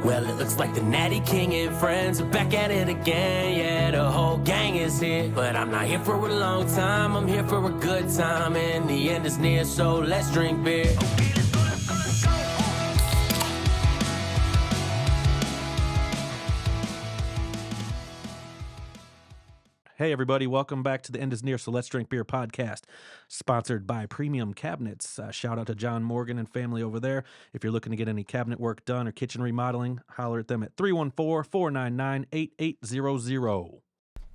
Well, it looks like the Natty King and friends are back at it again. Yeah, the whole gang is here. But I'm not here for a long time, I'm here for a good time. And the end is near, so let's drink beer. Hey everybody, welcome back to the End is Near, so Let's Drink Beer podcast, sponsored by Premium Cabinets. Shout out to John Morgan and family over there. If you're looking to get any cabinet work done or kitchen remodeling, holler at them at 314-499-8800.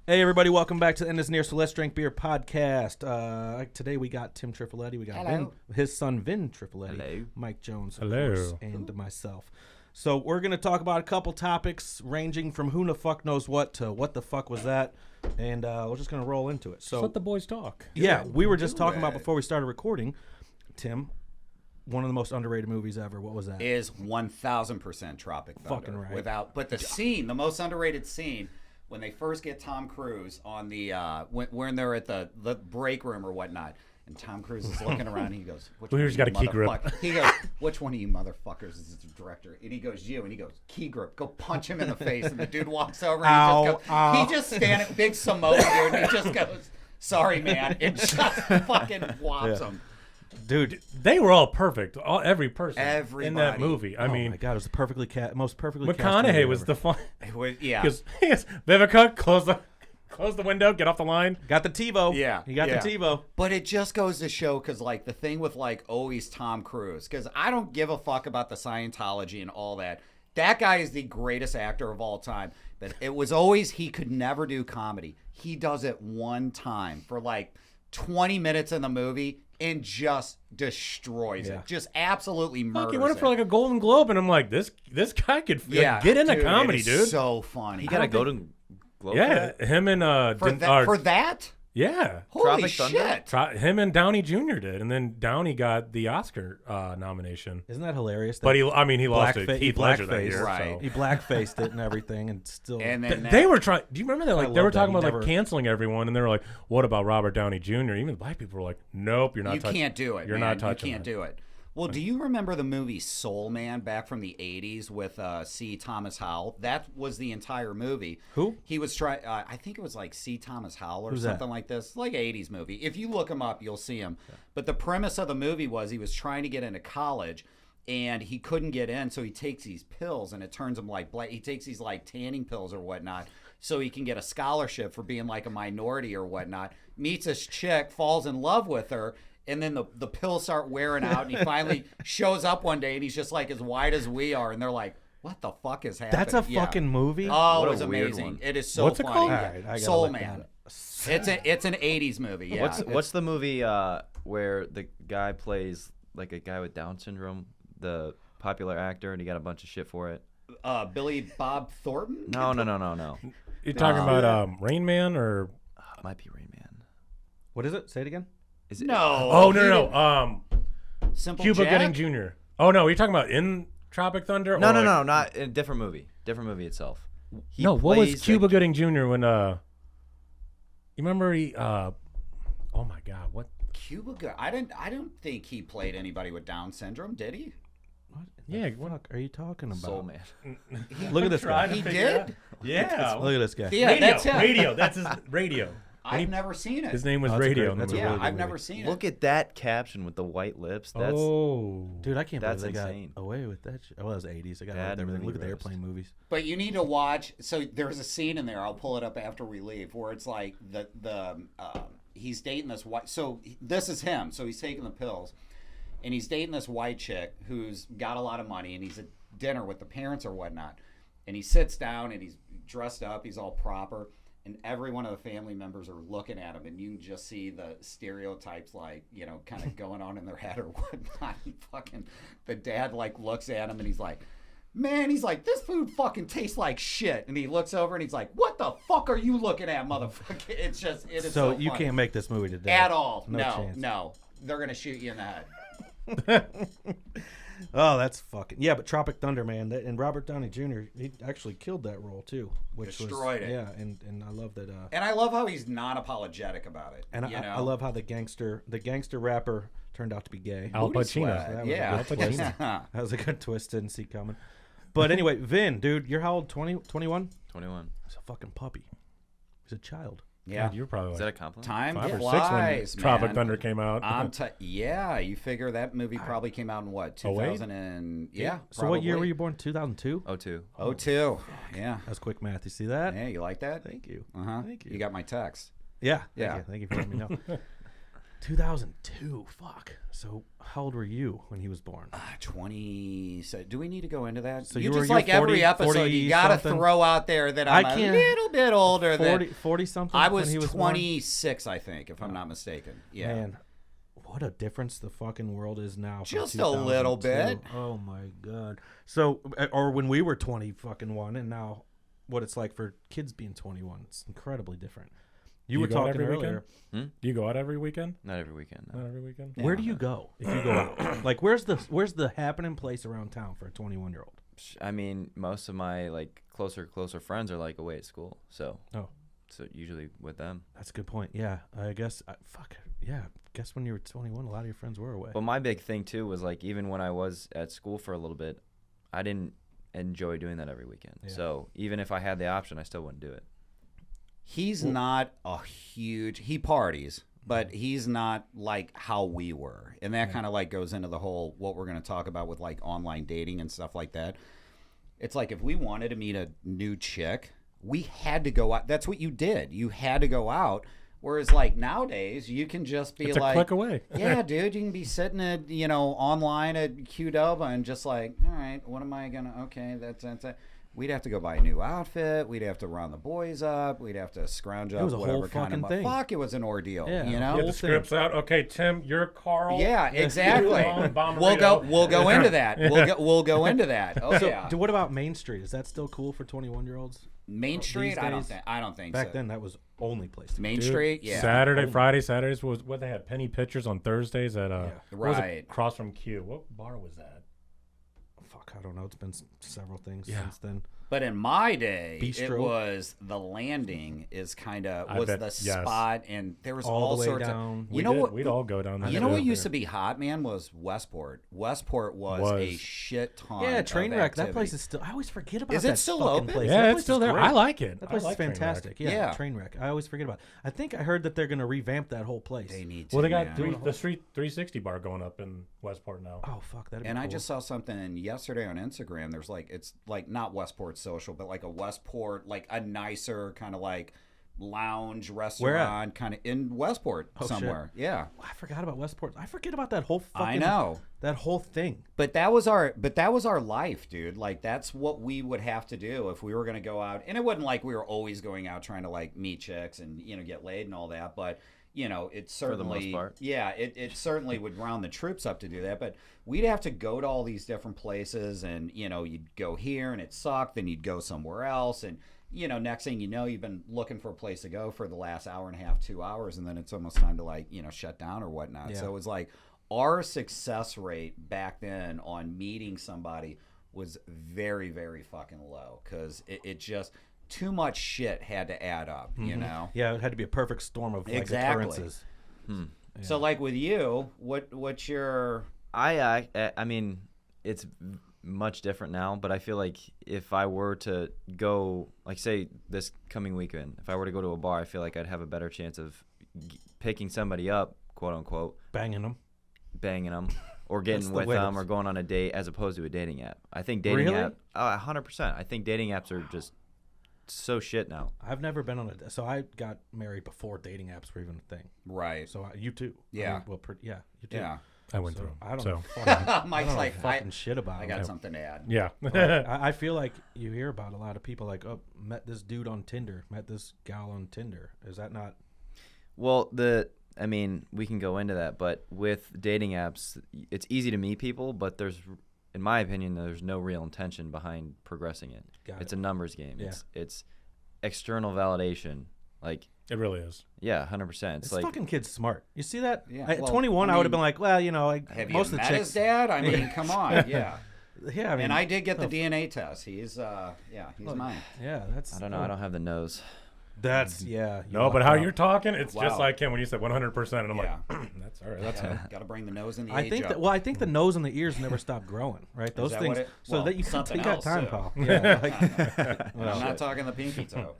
Hey everybody, welcome back to the End is Near, so Let's Drink Beer podcast. Today we got Tim Trifoletti, we got Vin, his son Vin Trifoletti, Hello. Mike Jones, of Hello. course, and myself. So we're going to talk about a couple topics ranging from who the fuck knows what to what the fuck was that, and we're just going to roll into it. So Let the boys talk. yeah, we were just talking about before we started recording, Tim, one of the most underrated movies ever. What was that? Is 1,000% Tropic Thunder. Fucking right. But the scene, the most underrated scene, when they first get Tom Cruise on the when they're at the break room or whatnot, and Tom Cruise is looking around, and he goes, "Which Well, one he's of got you a key grip. motherfuck-" He goes, "Which one of you motherfuckers is the director?" And he goes, "You." And he goes, "Key grip. Go punch him in the face." And the dude walks over, and he just standing, big Samoan dude, and he just goes, "Sorry, man," and just fucking whops him. Dude, They were all perfect. Every person in Everybody. that movie. I oh mean, my God, it was the most perfectly cast movie McConaughey was ever. the fun. It was, yeah. Because Vivica, close the window, get off the line. Got the TiVo. Yeah, He got yeah. the TiVo. But it just goes to show, because like the thing with like always Tom Cruise, because I don't give a fuck about the Scientology and all that. That guy is the greatest actor of all time. But it was always he could never do comedy. He does it one time for like 20 minutes in the movie and just destroys it. Just absolutely murders Fuck, he won it it. for like a Golden Globe, and I'm like, this guy could get into dude, comedy, it is dude. So funny. He got a Golden Globe. Yeah, him and for that? yeah, Holy Tropic Thunder? shit. him and Downey Jr. did, and then Downey got the Oscar nomination. Isn't that hilarious? But he lost it. He Heath Ledger that blackfaced, year. Right. So. He blackfaced it and everything, and still. And then They were trying. Do you remember that? I Like they were love that. talking He about never- like canceling everyone, and they were like, "What about Robert Downey Jr.?" Even the black people were like, "Nope, you're not. You can't do it. You're man. not touching. You can't that." do it. Well, do you remember the movie Soul Man back from the 80s with C. Thomas Howell? That was the entire movie. Who? He was trying, I think it was like C. Thomas Howell or Who's that? something like this. Like an 80s movie. If you look him up, you'll see him. Yeah. But the premise of the movie was he was trying to get into college and he couldn't get in, so he takes these pills and it turns him like black. He takes these like tanning pills or whatnot so he can get a scholarship for being like a minority or whatnot. Meets this chick, falls in love with her. And then the pills start wearing out, and he finally shows up one day, and he's just like as white as we are, and they're like, "What the fuck is happening?" That's a fucking movie. Oh, What it a was weird amazing. one. It is so What's it funny. called? All right, I gotta Soul look Man. that It's an 80s movie. Yeah. What's the movie where the guy plays like a guy with Down syndrome, the popular actor, and he got a bunch of shit for it? Billy Bob Thornton? No. You're talking about Rain Man or? It might be Rain Man. What is it? Say it again. Is it? No. Oh no. Simple Cuba Jack? Gooding Jr. Oh no, you're talking about in Tropic Thunder? No, or no, like- no, not a different movie. Different movie itself. He No, what was plays Cuba like- Gooding Jr. when You remember he? Oh my God, what? Cuba Gooding. I don't think he played anybody with Down syndrome, did he? What? Yeah, the fuck are you talking about? Soul Man. Look at this guy. He did? Yeah. Look at this guy. Yeah, Radio. that's him. Radio. That's his radio. I've never seen it. His name was Oh, that's a Radio. great- in the that's a movie. yeah, really good I've movie. never seen Look it. at that caption with the white lips. That's Oh. Dude, I can't believe That's they insane. got away with that shit. Oh, it was 80s. I got Bad everything. Look at the movie roast. airplane movies. But you need to watch. So there's a scene in there. I'll pull it up after we leave, where it's like he's dating this white. So this is him. So he's taking the pills, and he's dating this white chick who's got a lot of money, and he's at dinner with the parents or whatnot, and he sits down and he's dressed up. He's all proper. And every one of the family members are looking at him, and you can just see the stereotypes, like, you know, kind of going on in their head or whatnot. And fucking, the dad like looks at him, and he's like, "Man," he's like, "this food fucking tastes like shit." And he looks over, and he's like, "What the fuck are you looking at, motherfucker?" It's just, it is so you funny. can't make this movie today At all. No No, chance. no. They're gonna shoot you in the head. Oh, that's fucking yeah. But Tropic Thunder, man, and Robert Downey Jr. He actually killed that role too, which Destroyed was, it. Yeah, and I love that. And I love how he's non-apologetic about it. And you know? I love how the gangster rapper turned out to be gay. Al Booty Pacino. sweat. That was a Yeah. good twist. Yeah. That was a good twist. Didn't see coming. But anyway, Vin, dude, you're how old? 20, 21? 21. He's a fucking puppy. He's a child. Yeah. God, you're probably Is like that a compliment? Time 5 or 6 flies, when Tropic man. Thunder came out. Yeah, you figure that movie probably came out in what, 2000 and yeah. So what year probably. were you born? 2002? 02. 02. Yeah. That's quick math. You see that? Yeah, you like that? Thank you. Uh-huh. Thank you. You got my text. Yeah. Yeah. Thank you for letting me know. 2002. Fuck. So how old were you when he was born? 20. So do we need to go into that? So you you were- just you're like every 40 episode, you got to something? throw out there that I'm I a can't- little bit older 40, than 40 something? I when was he was born? 26, I think, if I'm not mistaken. Yeah. Man, what a difference the fucking world is now. From Just a little 2002. bit. Oh my god. So, or when we were 20 fucking one, and now what it's like for kids being 21. It's incredibly different. You You were go out talking every earlier. Do you go out every weekend? Not every weekend. No. Not every weekend. Where do you go if you go out? Like, where's the happening place around town for a 21-year-old? I mean, most of my like closer friends are like away at school, so Oh. so usually with them. That's a good point. Yeah, I guess. Guess when you were 21, a lot of your friends were away. But my big thing too was like even when I was at school for a little bit, I didn't enjoy doing that every weekend. Yeah. So even if I had the option, I still wouldn't do it. He's not a huge, he parties, but he's not like how we were. And that kind of like goes into the whole, what we're going to talk about with like online dating and stuff like that. It's like if we wanted to meet a new chick, we had to go out. That's what you did. You had to go out. Whereas like nowadays, you can just be It's like, a click away. yeah, dude, you can be sitting at, online at Qdoba and just like, all right, what am I going to, okay, that's it. We'd have to go buy a new outfit. We'd have to round the boys up. We'd have to scrounge up was a whole whatever kind of fucking thing. fuck. It was an ordeal, Yeah. you Get know? the thing. scripts out. Okay, Tim, you're Carl. Yeah, exactly. Bomberito. We'll go into that. We'll go into that. Oh yeah. What about Main Street? Is that still cool for 21-year-olds? Main Street? I days? don't think Back so. then, that was only place to go. Main Dude, Street, yeah. Saturdays was what they had penny pictures on Thursdays at what was it, Right. across from Q. What bar was that? Fuck, I don't know. It's been several things Yeah. since then. But in my day, it Bistro. was the landing is kind of I was bet- the yes. spot, and there was All all the way sorts down. of. You know what? We'd all go down there. You know too. what used to be hot, man, was Westport. Westport was a Was. shit ton. Yeah, of Trainwreck. That activity. place is still. I always forget about Is it that still fucking open? place. Yeah, That it's place still is there. great. I like it. That place I like is fantastic. Yeah, Yeah. Trainwreck. I always forget about it. I think I heard that they're going to revamp that whole place. They need to. Well, they got man. the Street 360 bar going up in Westport now. Oh fuck, that'd be And cool. I just saw something yesterday on Instagram. There's like, it's like not Westport Social, but like a Westport, like a nicer kind of like lounge restaurant kind of in Westport Oh, shit. somewhere. Yeah. I forgot about Westport. I forget about that whole fucking. I know. that whole thing. But that was our life, dude. Like that's what we would have to do if we were going to go out. And it wasn't like we were always going out trying to like meet chicks and get laid and all that, but it certainly, the most part. yeah, it certainly would round the troops up to do that. But we'd have to go to all these different places, and you'd go here and it sucked, then you'd go somewhere else, and next thing you know, you've been looking for a place to go for the last hour and a half, 2 hours, and then it's almost time to like shut down or whatnot. Yeah. So it was like our success rate back then on meeting somebody was very, very fucking low because it just too much shit had to add up, Yeah, it had to be a perfect storm of like Exactly. occurrences. So like with you, what's your I mean, it's much different now, but I feel like if I were to go, like say this coming weekend, if I were to go to a bar, I feel like I'd have a better chance of picking somebody up, quote unquote, Banging them. banging them, or That's getting the with way them, to- or going on a date as opposed to a dating app. I think dating Really? app, 100%. I think dating apps are just so shit now. I've never been on a. So I got married before dating apps were even a thing. right? So you too. Yeah. You too. Yeah. I went So through. I don't So know. Fucking, Mike's like, fucking shit about I it. got something to add. yeah. I feel like you hear about a lot of people like, oh, met this dude on Tinder, met this gal on Tinder. Is that not? Well, I mean, we can go into that, but with dating apps, it's easy to meet people, but in my opinion, there's no real intention behind progressing it. Got It's it. a numbers game. Yeah. It's external validation. Like, It really is. yeah, 100%. It's This like, fucking kid's smart. You see that? Yeah, At well, 21, I I would have mean, been like, well, Have most you of the met chicks. his dad? I mean, come on, yeah. Yeah, I mean, And I did get the oh, DNA test. He's he's mine. Yeah, that's. I don't know. I don't have the nose. That's yeah. you No, but lucked how out. you're talking, it's just Wow. like him when you said 100%, and I'm Yeah. like, that's all right. That's him. Got to bring the nose and the I age think up. that. Well, I think the nose and the ears never stop growing, right? Those that things. what it- so well, that you something got else, time, too. pal. Yeah. Like, I'm not talking the pinky toe.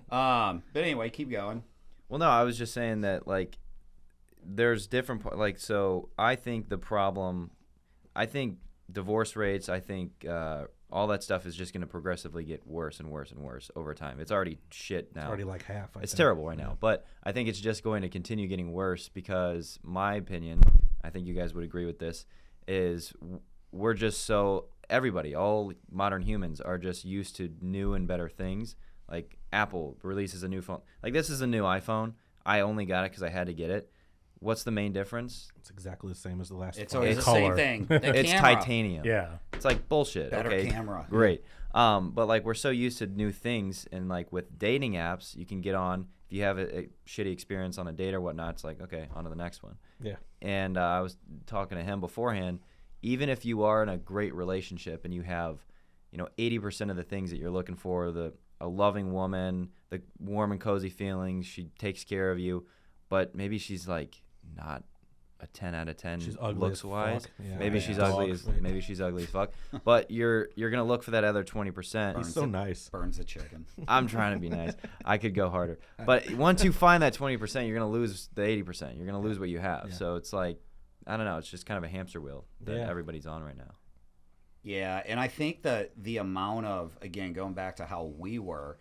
But anyway, keep going. Well, no, I was just saying that like there's different like so I think the problem, I think divorce rates, I think all that stuff is just going to progressively get worse and worse and worse over time. It's already shit now. it's already like half. I It's think. terrible right now, but I think it's just going to continue getting worse because my opinion, I think you guys would agree with this, is we're just so everybody, all modern humans are just used to new and better things. Like Apple releases a new phone. Like this is a new iPhone. I only got it because I had to get it. What's the main difference? It's exactly the same as the last. It's phone. always It's the same color. thing. The It's camera. titanium. Yeah. It's like bullshit. Better okay, camera. great. But like we're so used to new things, and like with dating apps, you can get on. If you have a shitty experience on a date or whatnot, it's like okay, on to the next one. Yeah. And I was talking to him beforehand. Even if you are in a great relationship and you have, 80% of the things that you're looking for, a loving woman, the warm and cozy feelings, she takes care of you, but maybe she's like not a 10 out of 10 She's ugly looks as wise. fuck. Yeah. Maybe Yeah. she's Dog ugly as shit. maybe she's ugly as fuck. But you're gonna look for that other 20%. He's so nice. Burns the chicken. I'm trying to be nice. I could go harder. But once you find that 20%, you're going to lose the 80%. You're going to lose what you have. Yeah. So it's like, I don't know. It's just kind of a hamster wheel that Yeah. everybody's on right now. Yeah, and I think that the amount of, again, going back to how we were,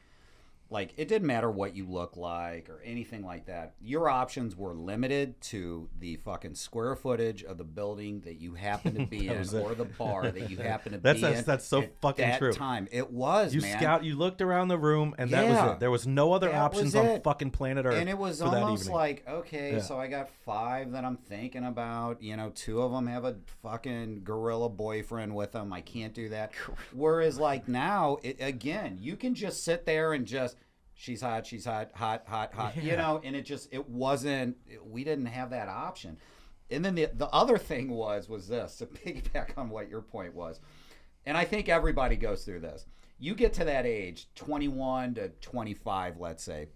like, it didn't matter what you look like or anything like that. Your options were limited to the fucking square footage of the building that you happen to be in was it. or the bar that you happen to That's- be that's- in. that's so at fucking that true. time. It was, You man. You looked around the room, and that Yeah. was it. There was no other That options was on it. fucking planet Earth. And it was for that almost evening. like, okay, Yeah. so I got 5 that I'm thinking about. 2 of them have a fucking gorilla boyfriend with them. I can't do that. Whereas, like, now, again, you can just sit there and just, she's hot, hot, Yeah. and it wasn't, we didn't have that option. And then the other thing was this, to piggyback on what your point was, and I think everybody goes through this. You get to that age, 21 to 25, let's say,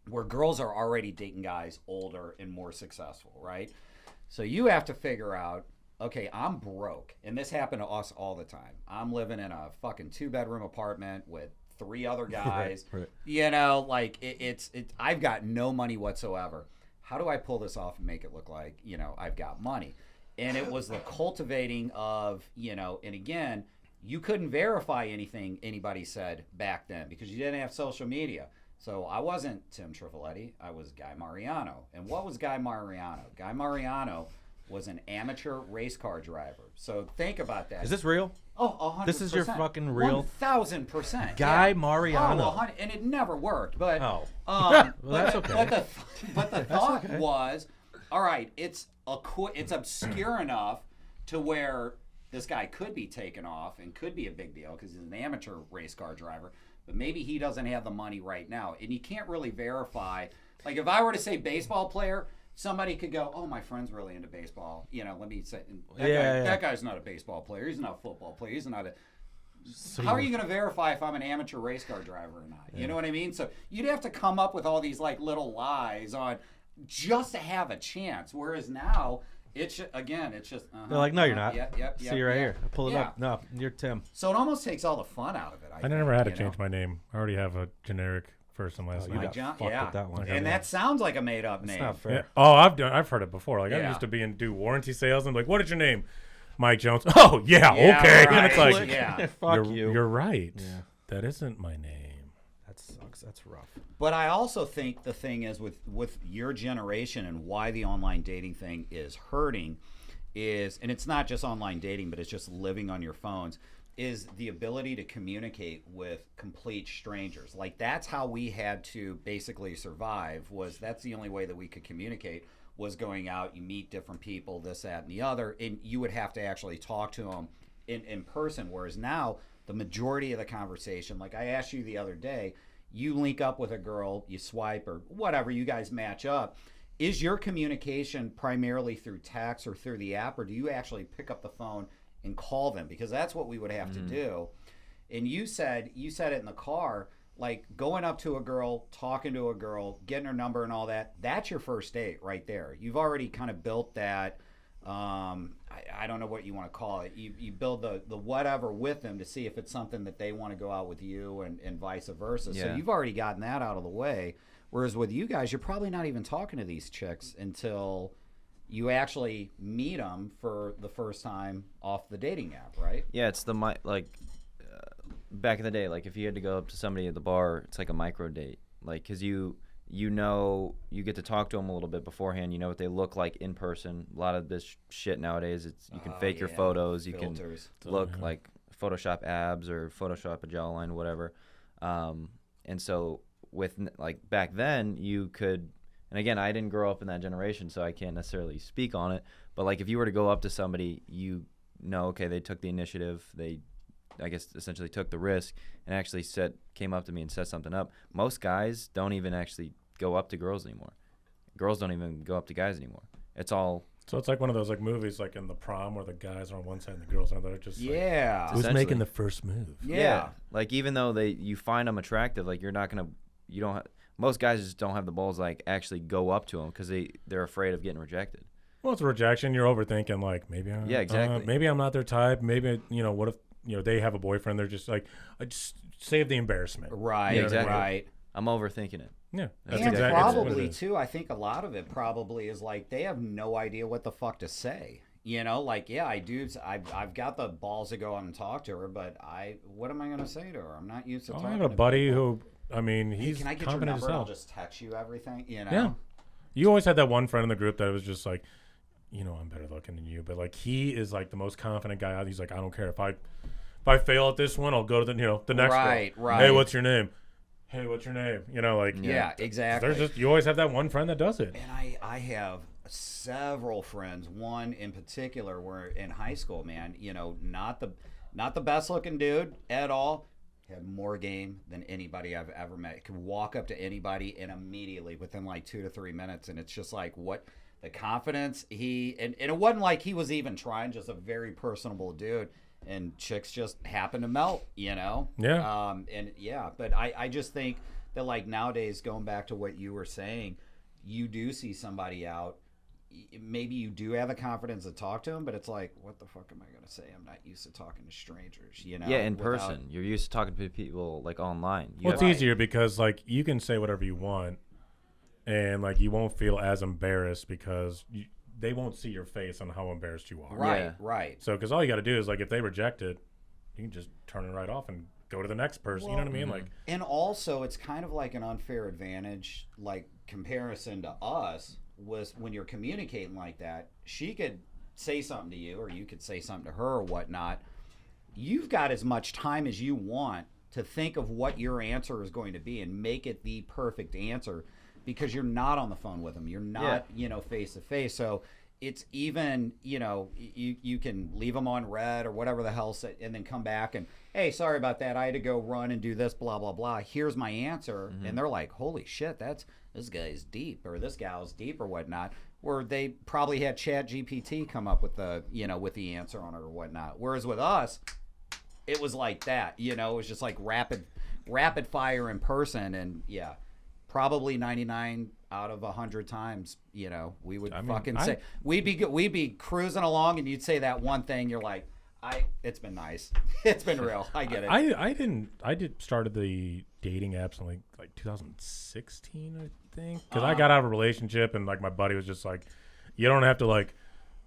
where girls are already dating guys older and more successful, right? So you have to figure out, okay, I'm broke. And this happened to us all the time. I'm living in a fucking 2-bedroom apartment with 3 other guys. Right. It's I've got no money whatsoever. How do I pull this off and make it look like, I've got money? And it was the cultivating of, and again, you couldn't verify anything anybody said back then because you didn't have social media. So I wasn't Tim Trifoletti. I was Guy Mariano. And what was Guy Mariano? Guy Mariano was an amateur race car driver. So think about that. Is this real? Oh, 100%. This is your fucking real- 1,000%. Guy yeah. Mariano. Oh, and it never worked. But Oh. well, that's okay. But the thought was, all right, it's obscure enough to where this guy could be taken off and could be a big deal because he's an amateur race car driver. But maybe he doesn't have the money right now, and you can't really verify. Like if I were to say baseball player, somebody could go, "Oh, my friend's really into baseball." Let me say, that guy's not a baseball player. He's not a football player. He's not a. So How are you going to verify if I'm an amateur race car driver or not? You know what I mean? So you'd have to come up with all these like little lies on just to have a chance. Whereas now, it's just. They're like, no, you're not. Yep. See you right here. I pull it up. No, you're Tim. So it almost takes all the fun out of it. I never had to change my name. I already have a generic first and last You name. got John- fucked yeah. with that one. And that sounds like a made-up It's name. not fair. Yeah. Oh, I've heard it before. Like I Yeah. used to do warranty sales and like, what is your name? Mike Jones. Oh yeah, Yeah, okay. right. And it's like, Yeah. Fuck you're right. Yeah. That isn't my name. That sucks. That's rough. But I also think the thing is with your generation and why the online dating thing is hurting is, and it's not just online dating, but it's just living on your phones, is the ability to communicate with complete strangers. Like that's how we had to basically survive, that's the only way that we could communicate was going out, you meet different people, this, that, and the other, and you would have to actually talk to them in person. Whereas now, the majority of the conversation, like I asked you the other day, you link up with a girl, you swipe or whatever, you guys match up. Is your communication primarily through text or through the app, or do you actually pick up the phone and call them? Because that's what we would have to do. And you said it in the car, like going up to a girl, talking to a girl, getting her number and all that, that's your first date right there. You've already kind of built that. I don't know what you want to call it. You build the whatever with them to see if it's something that they want to go out with you and vice versa. So Yeah. you've already gotten that out of the way. Whereas with you guys, you're probably not even talking to these chicks until you actually meet them for the first time off the dating app, right? Yeah, it's back in the day, like if you had to go up to somebody at the bar, it's like a micro date, like because you get to talk to them a little bit beforehand. You know what they look like in person. A lot of this shit nowadays, it's you can fake your photos, you Filters. can look like Photoshop abs or Photoshop a jawline, whatever. And so like back then, you could. And again, I didn't grow up in that generation, so I can't necessarily speak on it. But like, if you were to go up to somebody, you know, okay, they took the initiative. They, I guess, essentially took the risk and actually came up to me and set something up. Most guys don't even actually go up to girls anymore. Girls don't even go up to guys anymore. It's all. So it's like one of those like movies, like in The Prom, where the guys are on one side and the girls on the other. Just Yeah. like, who's Essentially. making the first move? Yeah. Like even though you find them attractive, like most guys just don't have the balls like actually go up to them because they're afraid of getting rejected. Well, it's a rejection. You're overthinking. Like maybe Yeah, exactly. maybe I'm not their type. Maybe what if they have a boyfriend? They're just like, I just save the embarrassment. Right, Yeah, exactly. right. I'm overthinking it. Yeah, That's And exactly what it probably is. too, I think a lot of it probably is like they have no idea what the fuck to say. You know, like I've got the balls to go out and talk to her, but what am I going to say to her? I'm not used to talking. I have a to buddy people. who, I mean, Hey, he's can I get your confident as number? And I'll hell. just text you everything. You know. Yeah. You always had that one friend in the group that was just like, I'm better looking than you, but like he is like the most confident guy out. He's like, I don't care if I fail at this one, I'll go to the next Right, girl. right. Hey, what's your name? Hey, what's your name? Like Yeah, exactly. you always have that one friend that does it. And I have several friends. One in particular, were in high school. Man, not the best looking dude at all. Had more game than anybody I've ever met. Could walk up to anybody and immediately within like 2 to 3 minutes, and it's just like what the confidence and it wasn't like he was even trying. Just a very personable dude. And chicks just happen to melt, Yeah. But I just think that like nowadays, going back to what you were saying, you do see somebody out. Maybe you do have the confidence to talk to them, but it's like, what the fuck am I going to say? I'm not used to talking to strangers, Yeah, in person. You're used to talking to people like online. Well, it's easier because like you can say whatever you want, and like you won't feel as embarrassed because they won't see your face on how embarrassed you are. Right, Yeah. right. So, because all you got to do is like if they reject it, you can just turn it right off and go to the next person. You know what I mean? Like, And also, it's kind of like an unfair advantage, like comparison to us, was when you're communicating like that, she could say something to you or you could say something to her or whatnot. You've got as much time as you want to think of what your answer is going to be and make it the perfect answer because you're not on the phone with them. You're not, face to face. So it's even, you can leave them on red or whatever the hell, and then come back and, hey, sorry about that. I had to go run and do this, blah, blah, blah. Here's my answer. And they're like, holy shit, this guy's deep or this gal's deep or whatnot. Where they probably had ChatGPT come up with with the answer on it or whatnot. Whereas with us, it was like that, it was just like rapid fire in person. And yeah, probably 99 out of 100 times, we would say we'd be cruising along and you'd say that one thing. You're like, it's been nice. It's been real. I get it. I started the dating apps in like 2016, I think, because I got out of a relationship and like my buddy was just like, you don't have to like,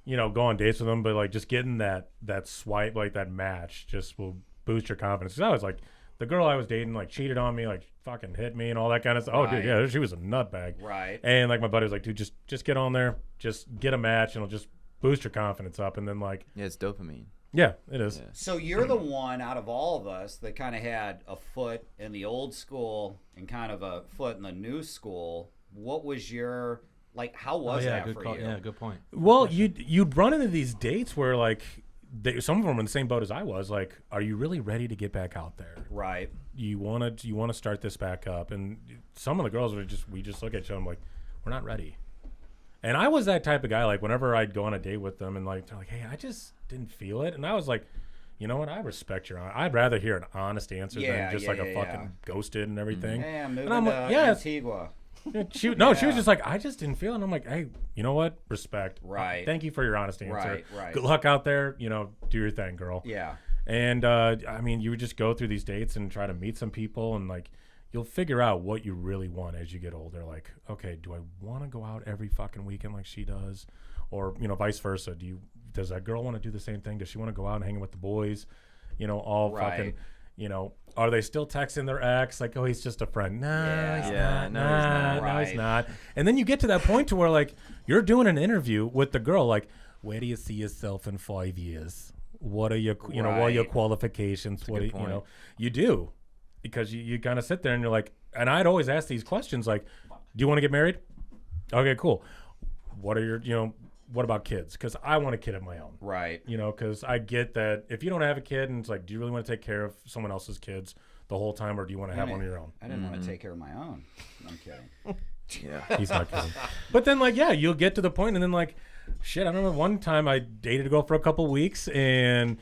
go on dates with them, but like just getting that swipe, like that match, just will boost your confidence. Because I was like, the girl I was dating like cheated on me, like fucking hit me and all that kind of stuff. Oh, dude, yeah, she was a nutbag. Right. And like my buddy was like, dude, just get on there, just get a match, and it'll just boost your confidence up. And then like, Yeah, it's dopamine. yeah, it is. Yeah. So you're the one out of all of us that kind of had a foot in the old school and kind of a foot in the new school. What was your how was that good for call. you? Yeah, good point. Well, you'd run into these dates where like some of them were in the same boat as I was. Like, are you really ready to get back out there? Right. You want to start this back up? And some of the girls we just look at each other and like, we're not ready. And I was that type of guy. Like whenever I'd go on a date with them and like they're like, hey, I just didn't feel it, and I was like, you know what? I respect your. I'd rather hear an honest answer Yeah, than just yeah, like a yeah, fucking yeah. ghosted and everything. Hey, I'm moving And I'm to like, yes. Antigua. Yeah, she was just like, I just didn't feel it. And I'm like, hey, you know what? Respect. Right. Thank you for your honest answer. Right, right. Good luck out there. You know, do your thing, girl. Yeah. And I mean, you would just go through these dates and try to meet some people, and like, you'll figure out what you really want as you get older. Like, okay, do I want to go out every fucking weekend like she does, or you know, vice versa? Does that girl want to do the same thing? Does she want to go out and hang with the boys? You know, all Right. fucking. You know, are they still texting their ex like, oh, he's just a friend? Nah, Yeah. he's Yeah, not. no, he's not. No, he's Right. not. And then you get to that point to where like you're doing an interview with the girl, like, where do you see yourself in 5 years? What are your, you know, what are your Right. qualifications? What good do you point. know? You do, because you kind of sit there and you're like, and I'd always ask these questions like, do you want to get married? Okay, cool. What are your, you know, what about kids? Because I want a kid of my own. Right. You know, because I get that if you don't have a kid and it's like, do you really want to take care of someone else's kids the whole time, or do you want to have one of your own? I didn't want to take care of my own. I'm kidding. Yeah. He's not kidding. But then, like, yeah, you'll get to the point, and then, like, shit, I remember one time I dated a girl for a couple weeks, and,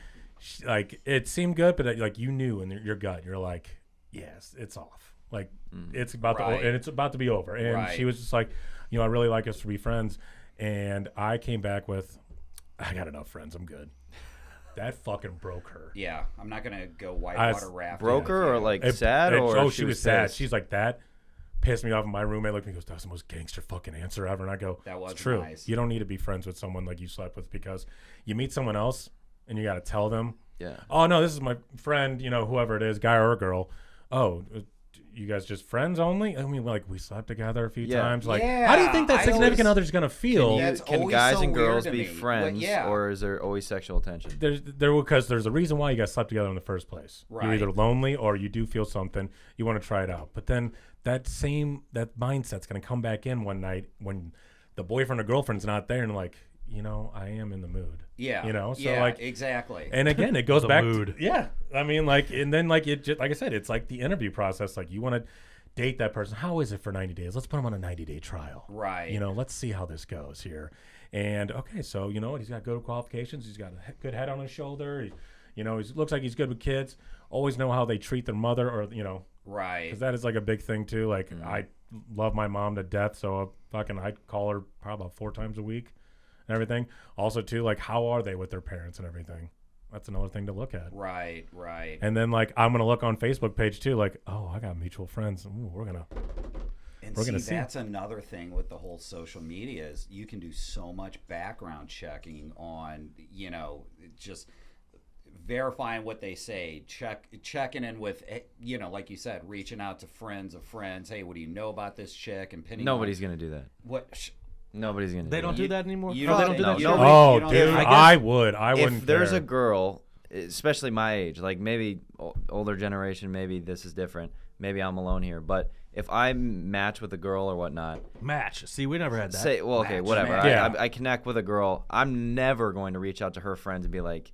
like, it seemed good, but, like, you knew in your gut, you're like, yes, it's off. Like, it's about Right. to, and it's about to be over. And Right. she was just like, you know, I really like us to be friends. And I came back with, I got enough friends. I'm good. That fucking broke her. Yeah. I'm not going to go I whitewater rafting. Broke her or like It- sad or oh, she was sad. pissed? She's like, that pissed me off. And my roommate looked at me and goes, that's the most gangster fucking answer ever. And I go, That was it's true. nice. You don't need to be friends with someone like you slept with, because you meet someone else and you got to tell them, Yeah. oh, no, this is my friend, you know, whoever it is, guy or girl. Oh, you guys just friends only? I mean, like, we slept together a few Yeah. times. Like, Yeah, how do you think that I significant always- other's going to feel? That's Can always guys so and weird girls to be me. friends, But yeah. or is there always sexual attention? Because there's a reason why you guys slept together in the first place. You're Right. either lonely or you do feel something. You want to try it out. But then that mindset's going to come back in one night when the boyfriend or girlfriend's not there, and like, you know, I am in the mood. Yeah. You know, so yeah, like, exactly. and again, it goes The back mood. to, yeah. I mean, like, and then like it just, like I said, it's like the interview process. Like, you want to date that person. How is it for 90 days? Let's put him on a 90-day trial. Right. You know, let's see how this goes here. And okay, so you know what? He's got good qualifications. He's got a good head on his shoulder. You know, he looks like he's good with kids. Always know how they treat their mother, or you know, Right. because that is like a big thing too. Like, I love my mom to death, so I'd call her probably about 4 times a week and everything. Also too, like, how are they with their parents and everything? That's another thing to look at. Right. Right. And then like, I'm gonna look on Facebook page too. Like, oh, I got mutual friends. Ooh, we're gonna see. That's another thing with the whole social media is you can do so much background checking on, you know, just verifying what they say, checking in with, you know, like you said, reaching out to friends of friends. Hey, what do you know about this chick? And pinning Nobody's on, gonna do that. what. Nobody's gonna. They do don't that. do that anymore. you Oh, they don't don't do that. think- shit? nobody- Oh, you don't dude, think- I would. I wouldn't. If there's care. a girl, especially my age, like maybe older generation, maybe this is different. Maybe I'm alone here, but if I match with a girl or whatnot, Match. See, we never had that. say, well, okay, Match, whatever. man. Yeah. I connect with a girl. I'm never going to reach out to her friends and be like,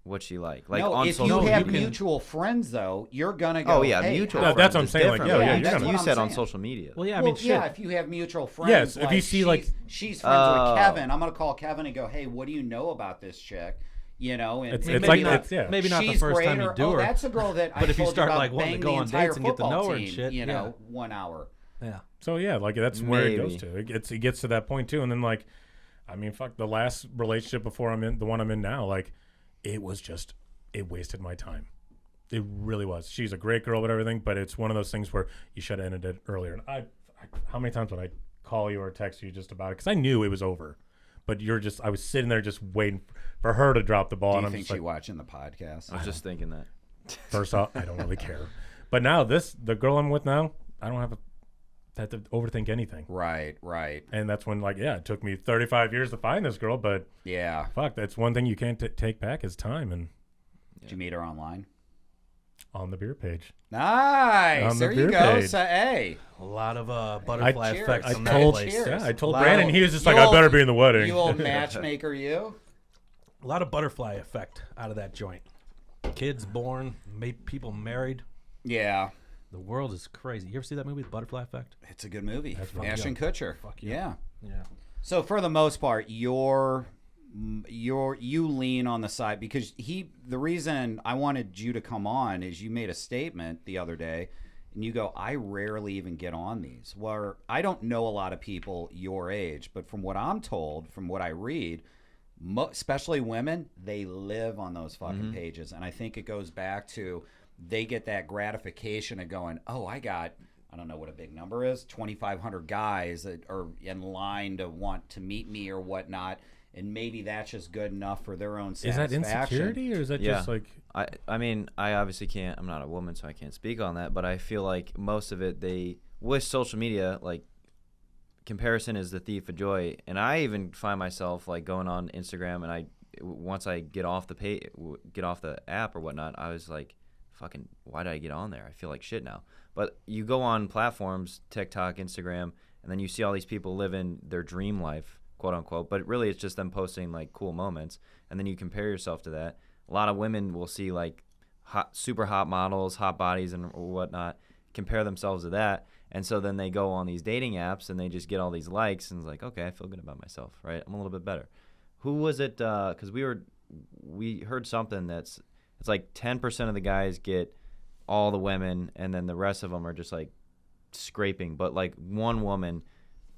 "What's she like?" Like no, on if social you have media. mutual friends, though, you're gonna go. Oh yeah, hey, mutual. Yeah, friends that's what I'm is saying, like, different. yeah, yeah, Like, that's that's what what you I'm said on saying. social media. Well, yeah, I Well, mean, shit. yeah, if you have mutual friends, Yes, if like you see, like- she's friends Oh. with Kevin, I'm gonna call Kevin and go, hey, what do you know about this chick? You know, and It's maybe like- not, it's- yeah. Maybe not the she's first great, time you or, do oh, her. that's a girl that But I if you told start, about like, wanting to banging go the on entire dates and get to football know her and team, shit, you yeah. know, 1 hour. Yeah. So yeah, like that's where it goes Maybe. to. It gets to that point too, and then like, I mean, fuck, the last relationship before the one I'm in now, like, it was just, it wasted my time. It really was. She's a great girl, but everything, but it's one of those things where you should have ended it earlier. And I how many times would I call you or text you just about it? Because I knew it was over, but I was sitting there just waiting for her to drop the ball, Do and you I'm think just she like, watching the podcast? I was just thinking that. first off, I don't really care. But now the girl I'm with now, I don't have to overthink anything. Right, right. And that's when, like, yeah, it took me 35 years to find this girl, but Yeah. fuck, that's one thing you can't take back is time. And Did you meet her online? on the beer page, Nice. On the There you beer go. page. So, hey, A lot of butterfly Cheers. effects I on told, that place. Cheers. yeah, I told Lot Brandon, of- he was just You like, I old- better be in the wedding. you old matchmaker, you. A lot of butterfly effect out of that joint. Kids born, people married. Yeah. The world is crazy. You ever see that movie, The Butterfly Effect? It's a good movie. fucking Ashton Kutcher. Fuck yeah. Yeah. Yeah. So for the most part, your you lean on the side because the reason I wanted you to come on is you made a statement the other day and you go, I rarely even get on these. Well, I don't know a lot of people your age, but from what I'm told, from what I read, especially women, they live on those fucking pages. And I think it goes back to they get that gratification of going, oh, I don't know what a big number is, 2,500 guys that are in line to want to meet me or whatnot. And maybe that's just good enough for their own satisfaction. Is that insecurity or is that just like... I mean, I obviously can't, I'm not a woman, so I can't speak on that, but I feel like most of it, with social media, like, comparison is the thief of joy. And I even find myself, like, going on Instagram, and once I get off the app or whatnot, I was like, fucking, why did I get on there? I feel like shit now. But you go on platforms, TikTok, Instagram, and then you see all these people living their dream life, quote unquote, but really it's just them posting, like, cool moments, and then you compare yourself to that. A lot of women will see, like, super hot models, hot bodies and whatnot, compare themselves to that, and so then they go on these dating apps and they just get all these likes, and it's like, okay, I feel good about myself, right? I'm a little bit better. Who was it? Because we heard something it's like 10% of the guys get all the women, and then the rest of them are just, like, scraping. But, like, one woman,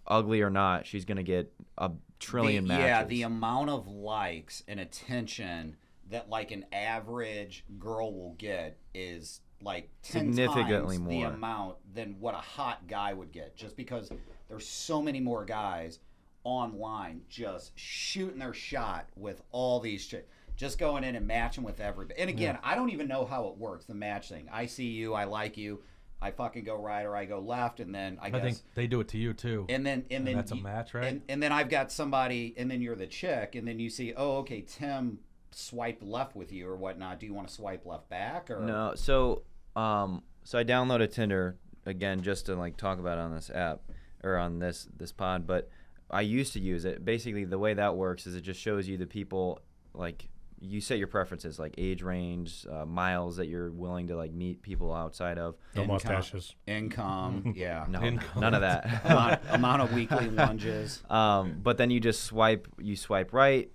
ugly or not, she's gonna get a trillion matches. Yeah, the amount of likes and attention that, like, an average girl will get is like 10 significantly times more the amount than what a hot guy would get, just because there's so many more guys online just shooting their shot with all these chicks, just going in and matching with everybody. And again, I don't even know how it works, the match thing. I see you, I like you, I fucking go right or I go left, and then I guess think they do it to you too. And then that's a match, right? And then I've got somebody, and then you're the chick, and then you see, oh, okay, Tim swiped left with you or whatnot. Do you want to swipe left back or no? So I downloaded Tinder again just to, like, talk about it on this app or on this pod, but I used to use it. Basically, the way that works is it just shows you the people, like, you set your preferences, like age range, miles that you're willing to, like, meet people outside of. No mustaches. income, yeah, No, income. none of that. amount of weekly lunges. But then you just swipe right.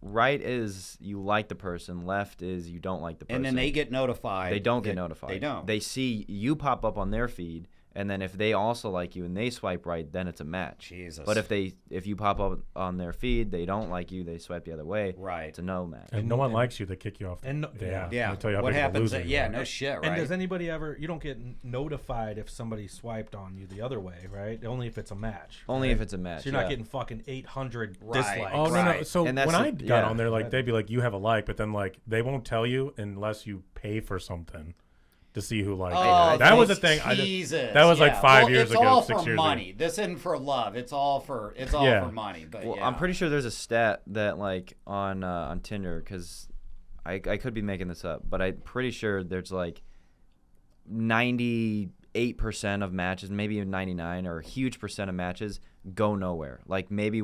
Right is you like the person. Left is you don't like the person. And then they get notified. They don't get notified. They don't. They see you pop up on their feed, and then if they also like you and they swipe right, then it's a match. Jesus. But if you pop up on their feed, they don't like you, they swipe the other way. Right. It's a no match. And no one likes you, they kick you off. And no- the app. Yeah. They tell you how What big of a happens? loser you Yeah. are. No shit. Right. And does anybody ever? You don't get notified if somebody swiped on you the other way, right? Only if it's a match. Only right? if it's a match. So you're not yeah. getting fucking 800 Right. dislikes. Oh, no. Right. So And when that's I the- got yeah. on there, like, they'd be like, you have a like, but then, like, they won't tell you unless you pay for something to see who liked Oh, it. That was the those thing. teases. That was like Yeah. 5 Well, years it's ago, all 6 for years money. ago. This isn't for love. It's all for money. But Well, yeah. I'm pretty sure there's a stat that, like, on Tinder, because I could be making this up, but I'm pretty sure there's, like, 98% of matches, maybe even 99, or a huge percent of matches go nowhere. Like, maybe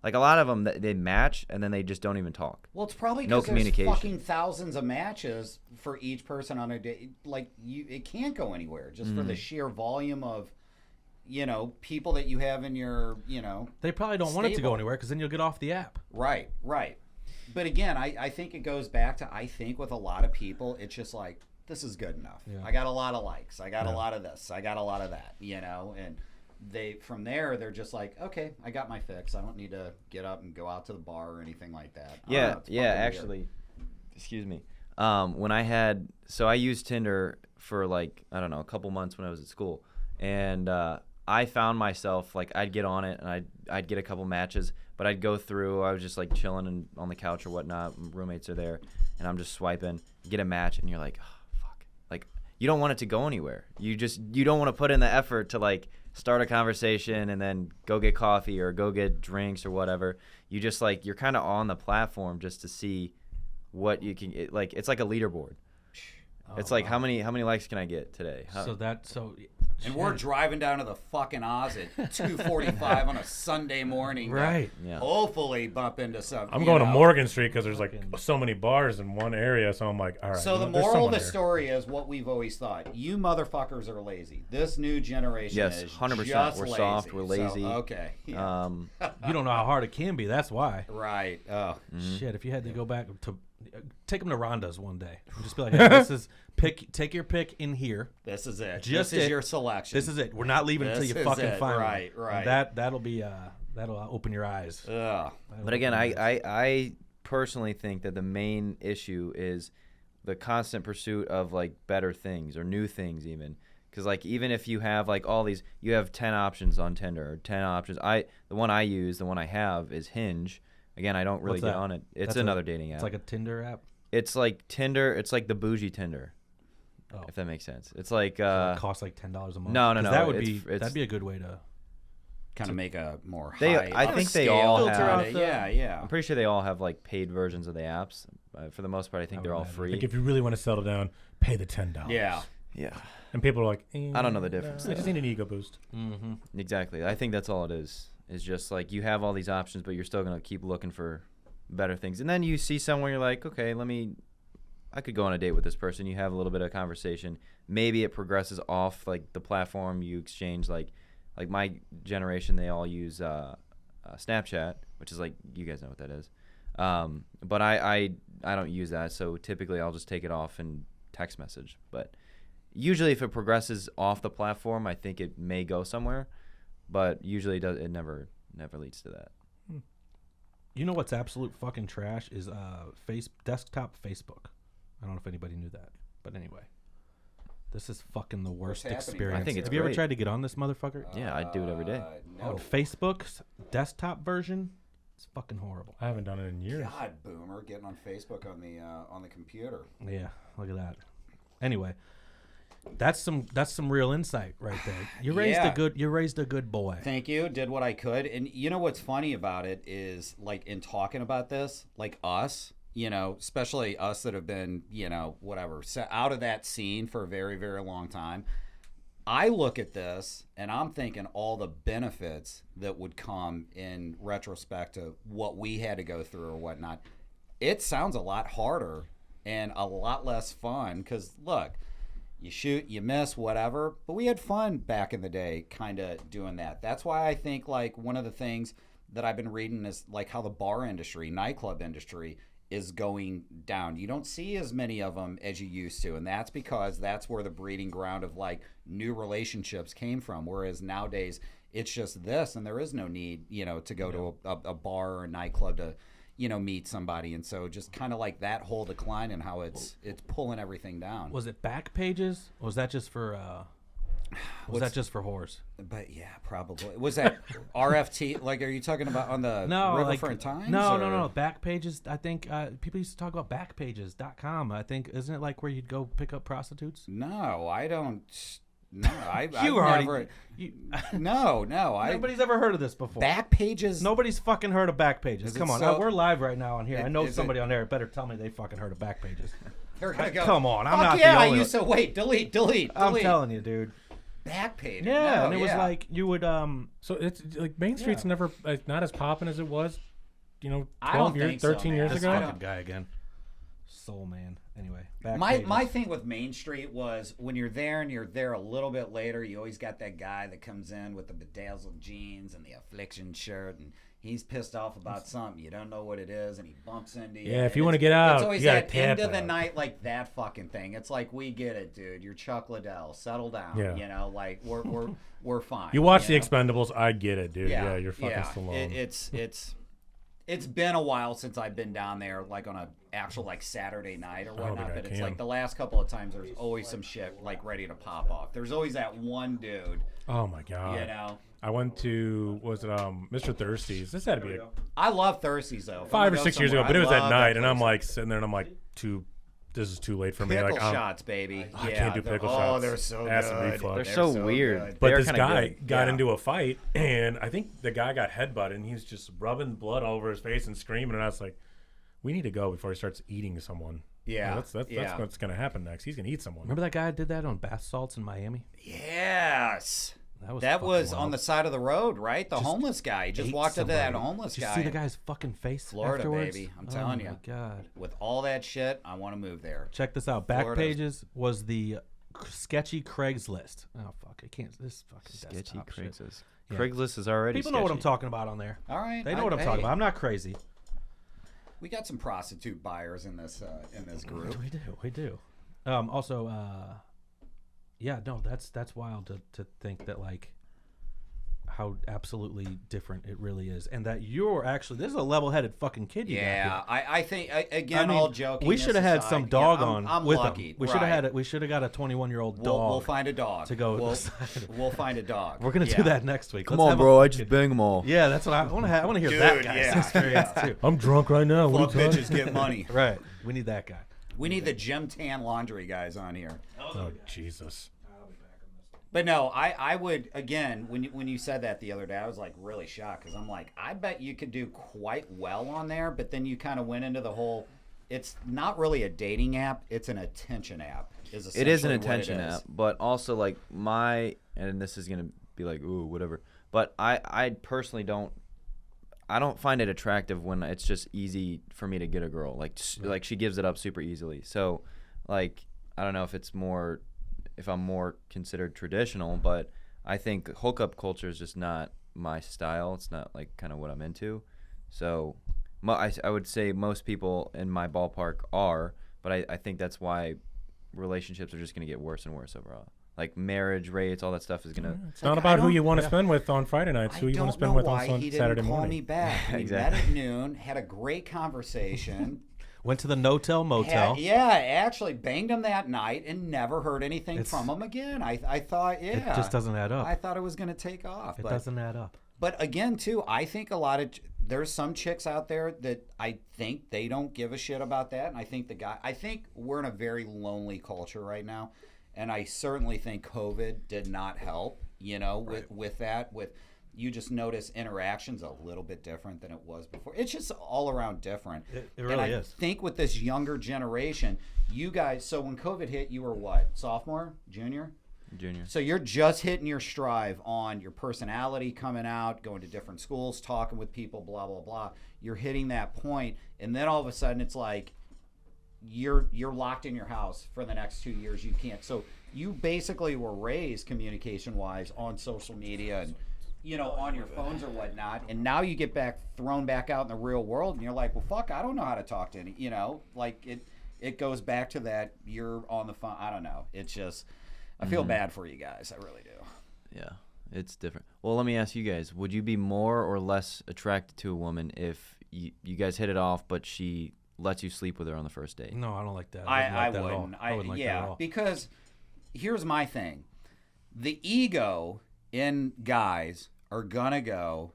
like, a lot of them, they match and then they just don't even talk. Well, it's probably No because there's communication. fucking thousands of matches for each person on a day. Like, it can't go anywhere just for the sheer volume of, people that you have in your, They probably don't want it to Stable. go anywhere because then you'll get off the app. Right. But again, I think it goes back to, I think with a lot of people, it's just like, this is good enough. Yeah. I got a lot of likes. I got a lot of this. I got a lot of that, and from there, they're just like, okay, I got my fix. I don't need to get up and go out to the bar or anything like that. I don't know, it's fucking weird. Actually, excuse me. I used Tinder for, like, I don't know, a couple months when I was at school, and I found myself, like, I'd get on it and I'd get a couple matches, but I'd go through. I was just, like, chilling on the couch or whatnot. Roommates are there, and I'm just swiping, get a match, and you're like, oh, fuck. Like, you don't want it to go anywhere. You don't want to put in the effort to, like, start a conversation and then go get coffee or go get drinks or whatever. You just, like, you're kind of on the platform just to see what you can it's like a leaderboard. It's like, how many likes can I get today? So And we're driving down to the fucking Oz at 2:45 on a Sunday morning. to Right. Yeah. Hopefully bump into something. I'm going to Morgan Street because there's like so many bars in one area. So I'm like, all right. So the there's moral of someone the there. story is what we've always thought. You motherfuckers are lazy. This new generation Yes, is 100%. just We're lazy. soft, we're lazy. So, okay. Yeah. You don't know how hard it can be. That's why. Right. Oh. Shit, if you had to go back to take them to Rhonda's one day and just be like, hey, this is take your pick in here. This is it. Just this is it. your selection. This is it. We're not leaving until This you is fucking it. find Right, them. right. That'll be that'll open your eyes. Ugh. But again, I personally think that the main issue is the constant pursuit of like better things or new things even. Because like even if you have like all these, you have 10 options on Tinder or 10 options. The one I have is Hinge. Again, I don't really What's get that? on it. It's That's another dating app. It's like a Tinder app. It's like Tinder. It's like the bougie Tinder. Oh. If that makes sense. It's like It costs like $10 a month. no, 'Cause no. That would it's- that'd be a good way to. Kind of make a more They- high. I think they all upscale have- kinda- Yeah, yeah. I'm pretty sure they all have like paid versions of the apps. For the most part, I think they're all imagine. free. Like if you really want to settle down, pay the $10. Yeah. Yeah, And people are like, I don't know the difference. I just need an ego boost. Mm-hmm. exactly. I think that's all it is. It's just like you have all these options, but you're still gonna keep looking for better things. And then you see someone, you're like, okay, I could go on a date with this person. You have a little bit of conversation. Maybe it progresses off like the platform. You exchange like my generation, they all use Snapchat, which is like, you guys know what that is. But I don't use that, so typically I'll just take it off and text message. But usually if it progresses off the platform, I think it may go somewhere, but usually it never leads to that. You know what's absolute fucking trash is desktop Facebook. I don't know if anybody knew that, but anyway, this is fucking the worst happening? experience. I think it's Have you ever great. tried to get on this motherfucker? Yeah, I do it every day. No. On Facebook's desktop version, it's fucking horrible. I haven't done it in years. God, boomer, getting on Facebook on the computer. Yeah, look at that. Anyway, that's some real insight right there. You raised a good boy. Thank you. Did what I could. And you know what's funny about it is, like, in talking about this, like us, you know, especially us that have been, you know, whatever, out of that scene for a very, very long time. I look at this and I'm thinking all the benefits that would come in retrospect to what we had to go through or whatnot. It sounds a lot harder and a lot less fun because, look, you shoot, you miss, whatever. But we had fun back in the day kind of doing that. That's why I think, like, one of the things that I've been reading is, like, how the bar industry, nightclub industry is going down. You don't see as many of them as you used to. And that's because that's where the breeding ground of, like, new relationships came from. Whereas nowadays, it's just this. And there is no need, you know, to go to a bar or a nightclub to, you know, meet somebody. And so just kind of like that whole decline and how it's pulling everything down. Was it back pages? Or was that just for that just for whores? But yeah, probably. Was that RFT? Like, are you talking about on the Riverfront Times? No, or? no. Back pages. I think people used to talk about backpages.com. I think, isn't it like where you'd go pick up prostitutes? No, I don't. No, I've already- never. You, No, nobody's ever heard of this before. Back pages. Nobody's fucking heard of back pages. Is it Come on, so- we're live right now on here. I know Is it- somebody on there better tell me they fucking heard of back pages. They're gonna go. Come on, I'm Fuck not yeah, the I only used to wait. Delete. I'm telling you, dude. Back page. Yeah, No, and it was like you would So it's like Main Street's never not as popping as it was, you know, I 12 don't years, think so, 13 man. years this I ago. don't- fucking guy again. Soul man. Anyway, back My pages. thing with Main Street was when you're there and you're there a little bit later, you always got that guy that comes in with the bedazzled jeans and the Affliction shirt, and he's pissed off about something. You don't know what it is, and he bumps into you. Yeah, if you And want to it's- get out, it's always you gotta that end tap of the out. night, like that fucking thing. It's like, we get it, dude. You're Chuck Liddell. Settle down. Yeah. You know, like we're fine. You watch The know? Expendables, I get it, dude. Yeah, you're fucking Stallone. It's been a while since I've been down there, like on a actual like Saturday night or don't think whatnot. I But it's can. like the last couple of times, there's always some shit like ready to pop off. There's always that one dude, Oh my god. you know. I went to Mr. Thirsties. This had to be I love Thirsties though. If I'm 5 or gonna go 6 years ago, somewhere, but it I was at love night, that and I'm place. like sitting there, and I'm like, this is too late for me. Pickle Like, shots, baby. I Yeah, can't do they're- pickle Oh, shots. they're so Acid good. reflux. They're so weird. good. But They're this kinda guy good. got Yeah. into a fight, and I think the guy got headbutted, and he's just rubbing blood all over his face and screaming. And I was like, we need to go before he starts eating someone. Yeah, that's what's gonna happen next. He's gonna eat someone. Remember that guy did that on bath salts in Miami? Yes. That was That fucking was wild. on the side of the road, right? The homeless guy. He just Ate walked into that somebody. homeless Did you guy. see the guy's fucking face Florida, afterwards? baby. I'm telling Oh you. my God. With all that shit, I want to move there. Check this out. Back Florida's- pages was the sketchy Craigslist. Oh fuck! I can't. This fucking Sketchy desktop shit. Craigslist. Yeah. Craigslist is already People know what I'm sketchy. talking about on there. All right. They know what I'm talking about. I'm not crazy. We got some prostitute buyers in this group. We do. Also, yeah, no, that's wild to think that like how absolutely different it really is, and that you're actually this is a level-headed fucking kid. You Yeah, got I think again, here. I mean, all joking. we should have had some dog on I'm with lucky. him. We should have right. had we should have got a 21-year-old dog. We'll find a dog to go We'll, beside him. we'll find a dog. We're gonna Yeah. do that next week. Come Let's on, have a bro. I just fucking- bang them all. Yeah, that's what I want to have. I want to hear that Dude, guy's yeah, experience yeah. too. I'm drunk right now. What Fuck are you talking- bitches get money. Right, we need that guy. We need the Gym Tan laundry guys on here. Oh Jesus. But no, I would again when you said that the other day, I was like really shocked because I'm like, I bet you could do quite well on there, but then you kind of went into the whole. It's not really a dating app; it's an attention app. It is an essentially what attention it is. app, but also like and this is gonna be like ooh whatever, but I personally don't find it attractive when it's just easy for me to get a girl like she gives it up super easily. So like I don't know if I'm more considered traditional, but I think hookup culture is just not my style. It's not like kind of what I'm into. So I would say most people in my ballpark are, but I think that's why relationships are just going to get worse and worse overall. Like marriage rates, all that stuff is going to. It's not about who you want to spend with on Friday nights. Who you want to spend with on Saturday Call me morning. back. We Exactly. met at noon, had a great conversation. Went to the no-tell motel. Yeah, actually banged him that night and never heard anything from him again. I thought, yeah, It just doesn't add up. I thought it was going to take off. It but, doesn't add up. But again, too, I think there's some chicks out there that I think they don't give a shit about that, and I think we're in a very lonely culture right now, and I certainly think COVID did not help. With that. You just notice interactions a little bit different than it was before. It's just all around different. It and really I is. think with this younger generation, you guys. So when COVID hit, you were what? Sophomore, junior? Junior. So you're just hitting your stride on your personality coming out, going to different schools, talking with people, blah blah blah. You're hitting that point, and then all of a sudden it's like you're locked in your house for the next 2 years. You can't. So you basically were raised communication wise on social media and on your phones or whatnot, and now you get thrown back out in the real world, and you're like, well, fuck, I don't know how to talk to any. Like it goes back to that. You're on the phone. I don't know. It's just. I feel bad for you guys. I really do. Yeah, it's different. Well, let me ask you guys: would you be more or less attracted to a woman if you guys hit it off, but she lets you sleep with her on the first date? No, I don't like that. I wouldn't. wouldn't. I wouldn't like that at all. Because here's my thing: the ego in guys are gonna go.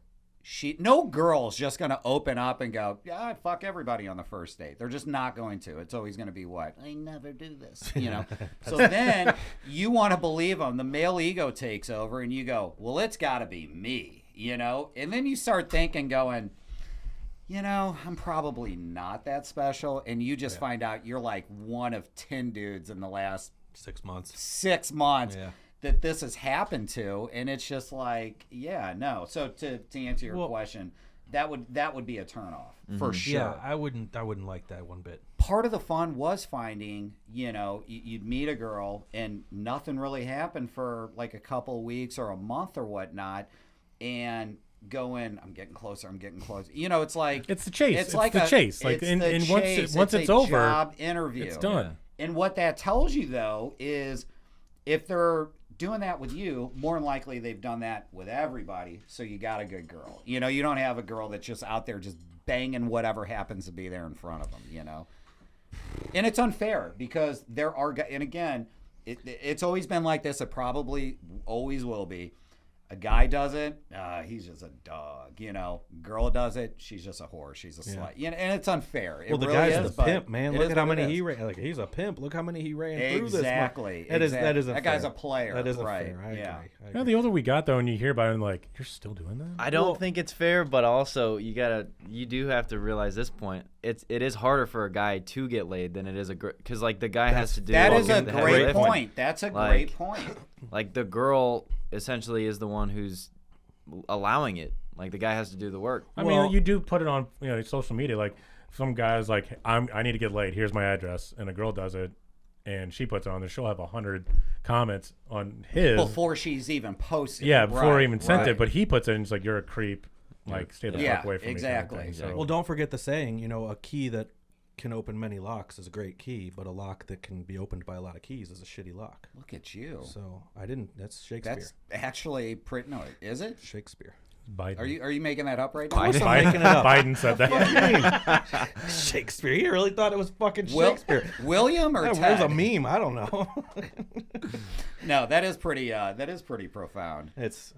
No girl's just gonna open up and go, yeah, I'd fuck everybody on the first date. They're just not going to. It's always gonna be what? I never do this, So then you want to believe them. The male ego takes over, and you go, well, it's got to be me, And then you start thinking, going, I'm probably not that special, and you just find out you're like one of 10 dudes in the last 6 months. 6 months. Yeah. That this has happened to, and it's just like, yeah, no. So to answer your question, that would be a turnoff for sure. Yeah, I wouldn't like that one bit. Part of the fun was finding, you'd meet a girl and nothing really happened for like a couple of weeks or a month or whatnot, and going, I'm getting closer. It's like It's the chase. It's It's like the a chase. Like, it's and the once chase. once it's a over, job interview. it's done. And what that tells you though is if they're doing that with you, more than likely they've done that with everybody. So you got a good girl. You don't have a girl that's just out there just banging whatever happens to be there in front of them. And it's unfair because there are guys, and again, it's always been like this. It probably always will be. A guy does it, he's just a dog. Girl does it, she's just a whore. She's a slut. And it's unfair. Well, the really guy's is, the but pimp, man. it Look is at how what it many he is. ran. Like he's a pimp. Look how many he ran through this. Exactly. That isn't That guy's fair. a player. That isn't right. fair. I yeah. agree. The older we got, though, and you hear about it, and like, you're still doing that? I don't think it's fair, but also you do have to realize this point. it is harder for a guy to get laid than it is a girl, because like the guy has to do. That is a the heavy great lifting. point. That's a great point. Like the girl essentially is the one who's allowing it. Like the guy has to do the work. I mean, you do put it on social media. Like some guys like I need to get laid. Here's my address, and a girl does it, and she puts it on there. She'll have 100 comments on his Before she's even posted. Yeah, before Right, he even sent right. it. But he puts it in. It's like, you're a creep. Like, stay the Yeah, fuck away from exactly. me. Kind of thing. So, Well, don't forget the saying, a key that can open many locks is a great key, but a lock that can be opened by a lot of keys is a shitty lock. Look at you. So that's Shakespeare. That's actually pretty. No, is it? Shakespeare. Biden. Are you making that up right now? course I'm making it up. Biden said that. Shakespeare. You really thought it was fucking Shakespeare. William or That Ted? was a meme. I don't know. No, that is pretty. That is pretty profound. It's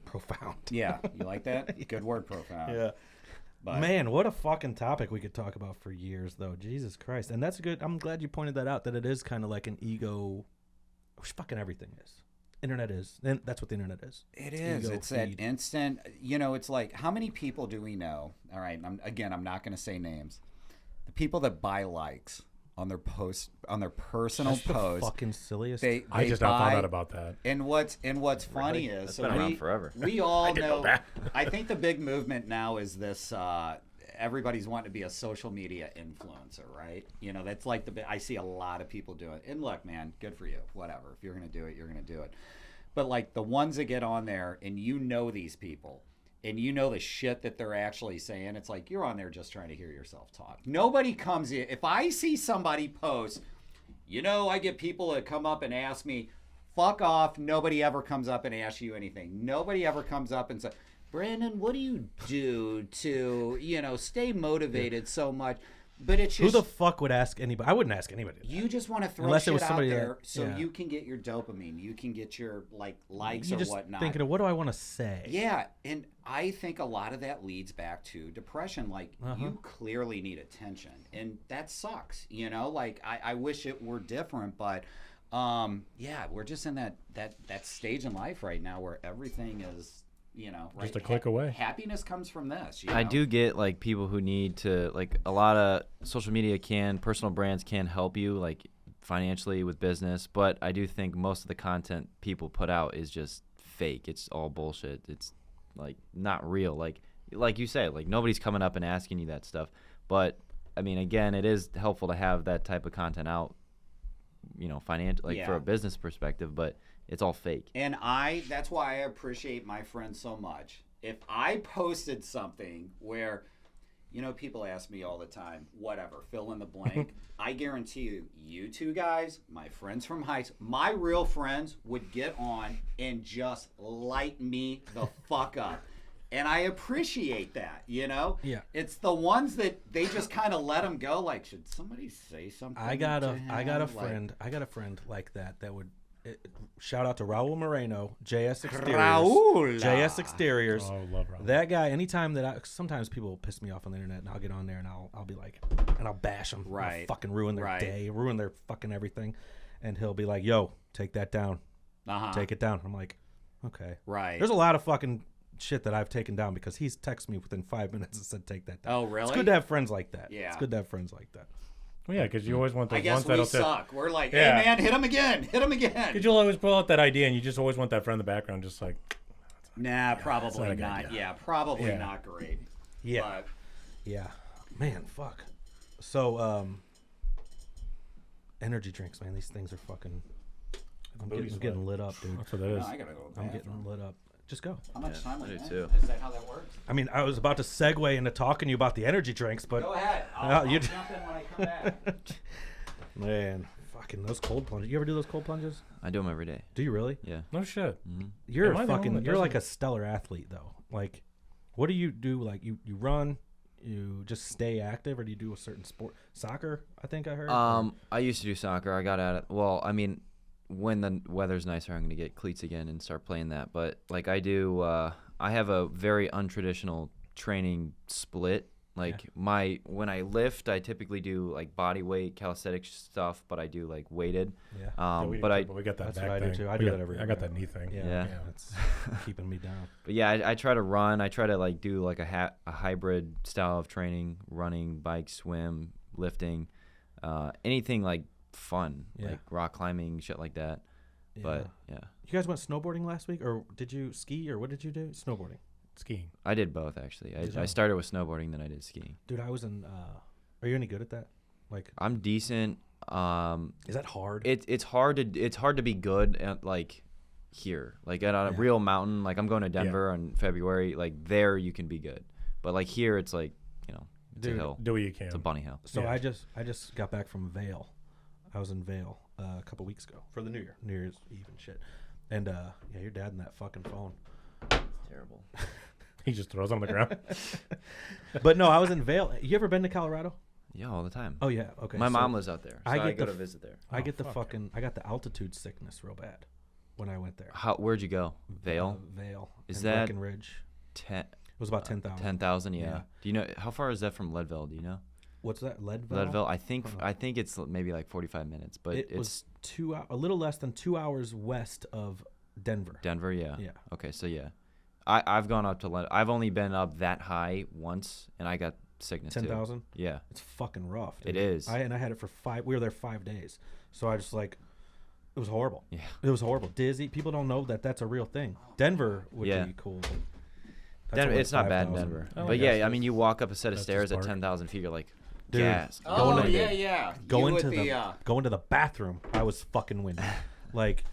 profound. Yeah, you like that? Good word, profound. Yeah. But Man, what a fucking topic we could talk about for years, though. Jesus Christ. And that's good. I'm glad you pointed that out, that it is kind of like an ego, which fucking everything is. Internet is. And that's what the internet is. it is. Ego It's that feed. instant. It's like, how many people do we know? All right. I'm not going to say names. The people that buy likes on their posts, on their personal That's the posts. fucking silliest. They I just now found out about that. And what's funny is, That's so been around we, forever. we all didn't know know. that. I think the big movement now is this. Everybody's wanting to be a social media influencer, right? That's like I see a lot of people do it. And look, man, good for you. Whatever. If you're gonna do it, you're gonna do it. But like the ones that get on there, and these people, and the shit that they're actually saying, it's like you're on there just trying to hear yourself talk. Nobody comes in. If I see somebody post, I get people that come up and ask me, fuck off. Nobody ever comes up and asks you anything. Nobody ever comes up and says, Brandon, what do you do to, stay motivated so much? But it's Who just, the fuck would ask anybody? I wouldn't ask anybody. that. you just want to throw Unless it shit was out somebody there that- so yeah. you can get your dopamine. You can get your likes You're or just whatnot. thinking of what do I want to say? Yeah, and I think a lot of that leads back to depression. Like, Uh-huh. you clearly need attention, and that sucks. Like, I wish it were different, but yeah, we're just in that stage in life right now where everything is, right? Just a click away. Happiness comes from this. I do get like people who need to, like, a lot of social media personal brands can help you like financially with business, but I do think most of the content people put out is just fake. It's all bullshit. It's like not real. Like you say, like nobody's coming up and asking you that stuff. But I mean, again, it is helpful to have that type of content out, financial, like for Yeah. a business perspective, but it's all fake. And that's why I appreciate my friends so much. If I posted something where, people ask me all the time, whatever, fill in the blank. I guarantee you two guys, my friends from high school, my real friends would get on and just light me the fuck up. And I appreciate that, Yeah. It's the ones that they just kind of let them go. Like, should somebody say something? I got to a him? friend. I got a friend like that would. Shout out to Raul Moreno, JS Exteriors. Raul. JS Exteriors. Oh, love Rob. That guy. Anytime sometimes people piss me off on the internet, and I'll get on there and I'll be like, and I'll bash them. Right. I'll fucking ruin their Right. day, ruin their fucking everything, and he'll be like, "Yo, take that down. Uh-huh. Take it down." I'm like, okay. Right. There's a lot of fucking shit that I've taken down because he's texted me within 5 minutes and said, "Take that down." Oh, really? It's good to have friends like that. Yeah. It's good to have friends like that. Well, yeah, because you always want those I guess ones we that'll say. suck. We're like, Yeah. hey man, hit him again, hit him again. Because you'll always pull out that idea, and you just always want that friend in the background, just like, Nah, not probably a good not. idea. Yeah, probably Yeah. not great. Yeah. But Yeah. Man, fuck. So, energy drinks, man. These things are fucking. I'm Booty getting sweat. lit up, dude. that's what it no, is. I gotta go. To the I'm bathroom. getting lit up. Just go. How much time I we do got? too. Is that how that works? I mean, I was about to segue into talking to you about the energy drinks, but Go ahead. No, I'll you- jump in when I come back. man, fucking those cold plunges. You ever do those cold plunges? I do them every day. Do you really? Yeah. No shit. You're Am I the one fucking. that You're like a doesn't- stellar athlete, though. Like, what do you do? Like, you run, you just stay active, or do you do a certain sport? Soccer, I think I heard. I used to do soccer. I got at it. Well, I mean, when the weather's nicer, I'm gonna get cleats again and start playing that. But like I do, I have a very untraditional training split Like when I lift, I typically do like body weight calisthenics stuff, but I do like weighted. Yeah. Yeah, we do But too, I we got that That's back what I do thing. too. I We do got- that every I got year. that knee thing. Yeah. It's keeping me down. But yeah, I try to run. I try to like do like a hybrid style of training: running, bike, swim, lifting, anything like fun, Yeah. like rock climbing, shit like that. But yeah, You guys went snowboarding last week, or did you ski, or what did you do? Snowboarding. Skiing. I did both actually. Did I you? started with snowboarding, then I did skiing. Dude, I was in. Are you any good at that? Like, I'm decent. is that hard? It's hard to be good at like here, like at a Yeah. real mountain. Like I'm going to Denver in February. Like there you can be good, but like here it's like it's Dude, a hill. Do what you can. It's a bunny hill. So Yeah. I just got back from Vail. I was in Vail a couple weeks ago for the New Year's Eve and shit. And yeah, your dad and that fucking phone. Terrible. He just throws on the ground. But no, I was in Vail. You ever been to Colorado? Yeah, all the time. Oh yeah, okay. My so mom lives out there, so I I, get go the to visit there. I Oh, get the fuck. fucking I got the altitude sickness real bad when I went there. Where'd you go? Vale. Vail. Is in that- Breckenridge? Ten. It was about 10,000. 10,000. Yeah. Yeah. Do you know how far is that from Leadville? Do you know? What's that? Leadville. Leadville. I think Hold on. I think it's maybe like 45 minutes, but It it's was a little less than 2 hours west of Denver. Denver. Yeah. Yeah. Okay, so yeah, I've gone up to I've only been up that high once, and I got sickness too. 10,000. Yeah. It's fucking rough. It Dude. is. I had it for 5. We were there 5 days, so I just like, it was horrible. Yeah. It was horrible. Dizzy. People don't know that that's a real thing. Denver would Yeah. be cool. But that's Denver, only it's not bad in 5,000. Denver. I like But yeah, I Estes. mean, you walk up a set of Estes stairs at Park. 10,000 feet, you're like, Dude, gas. Oh Going to- yeah. Going You to with going to the bathroom, I was fucking winded. Like,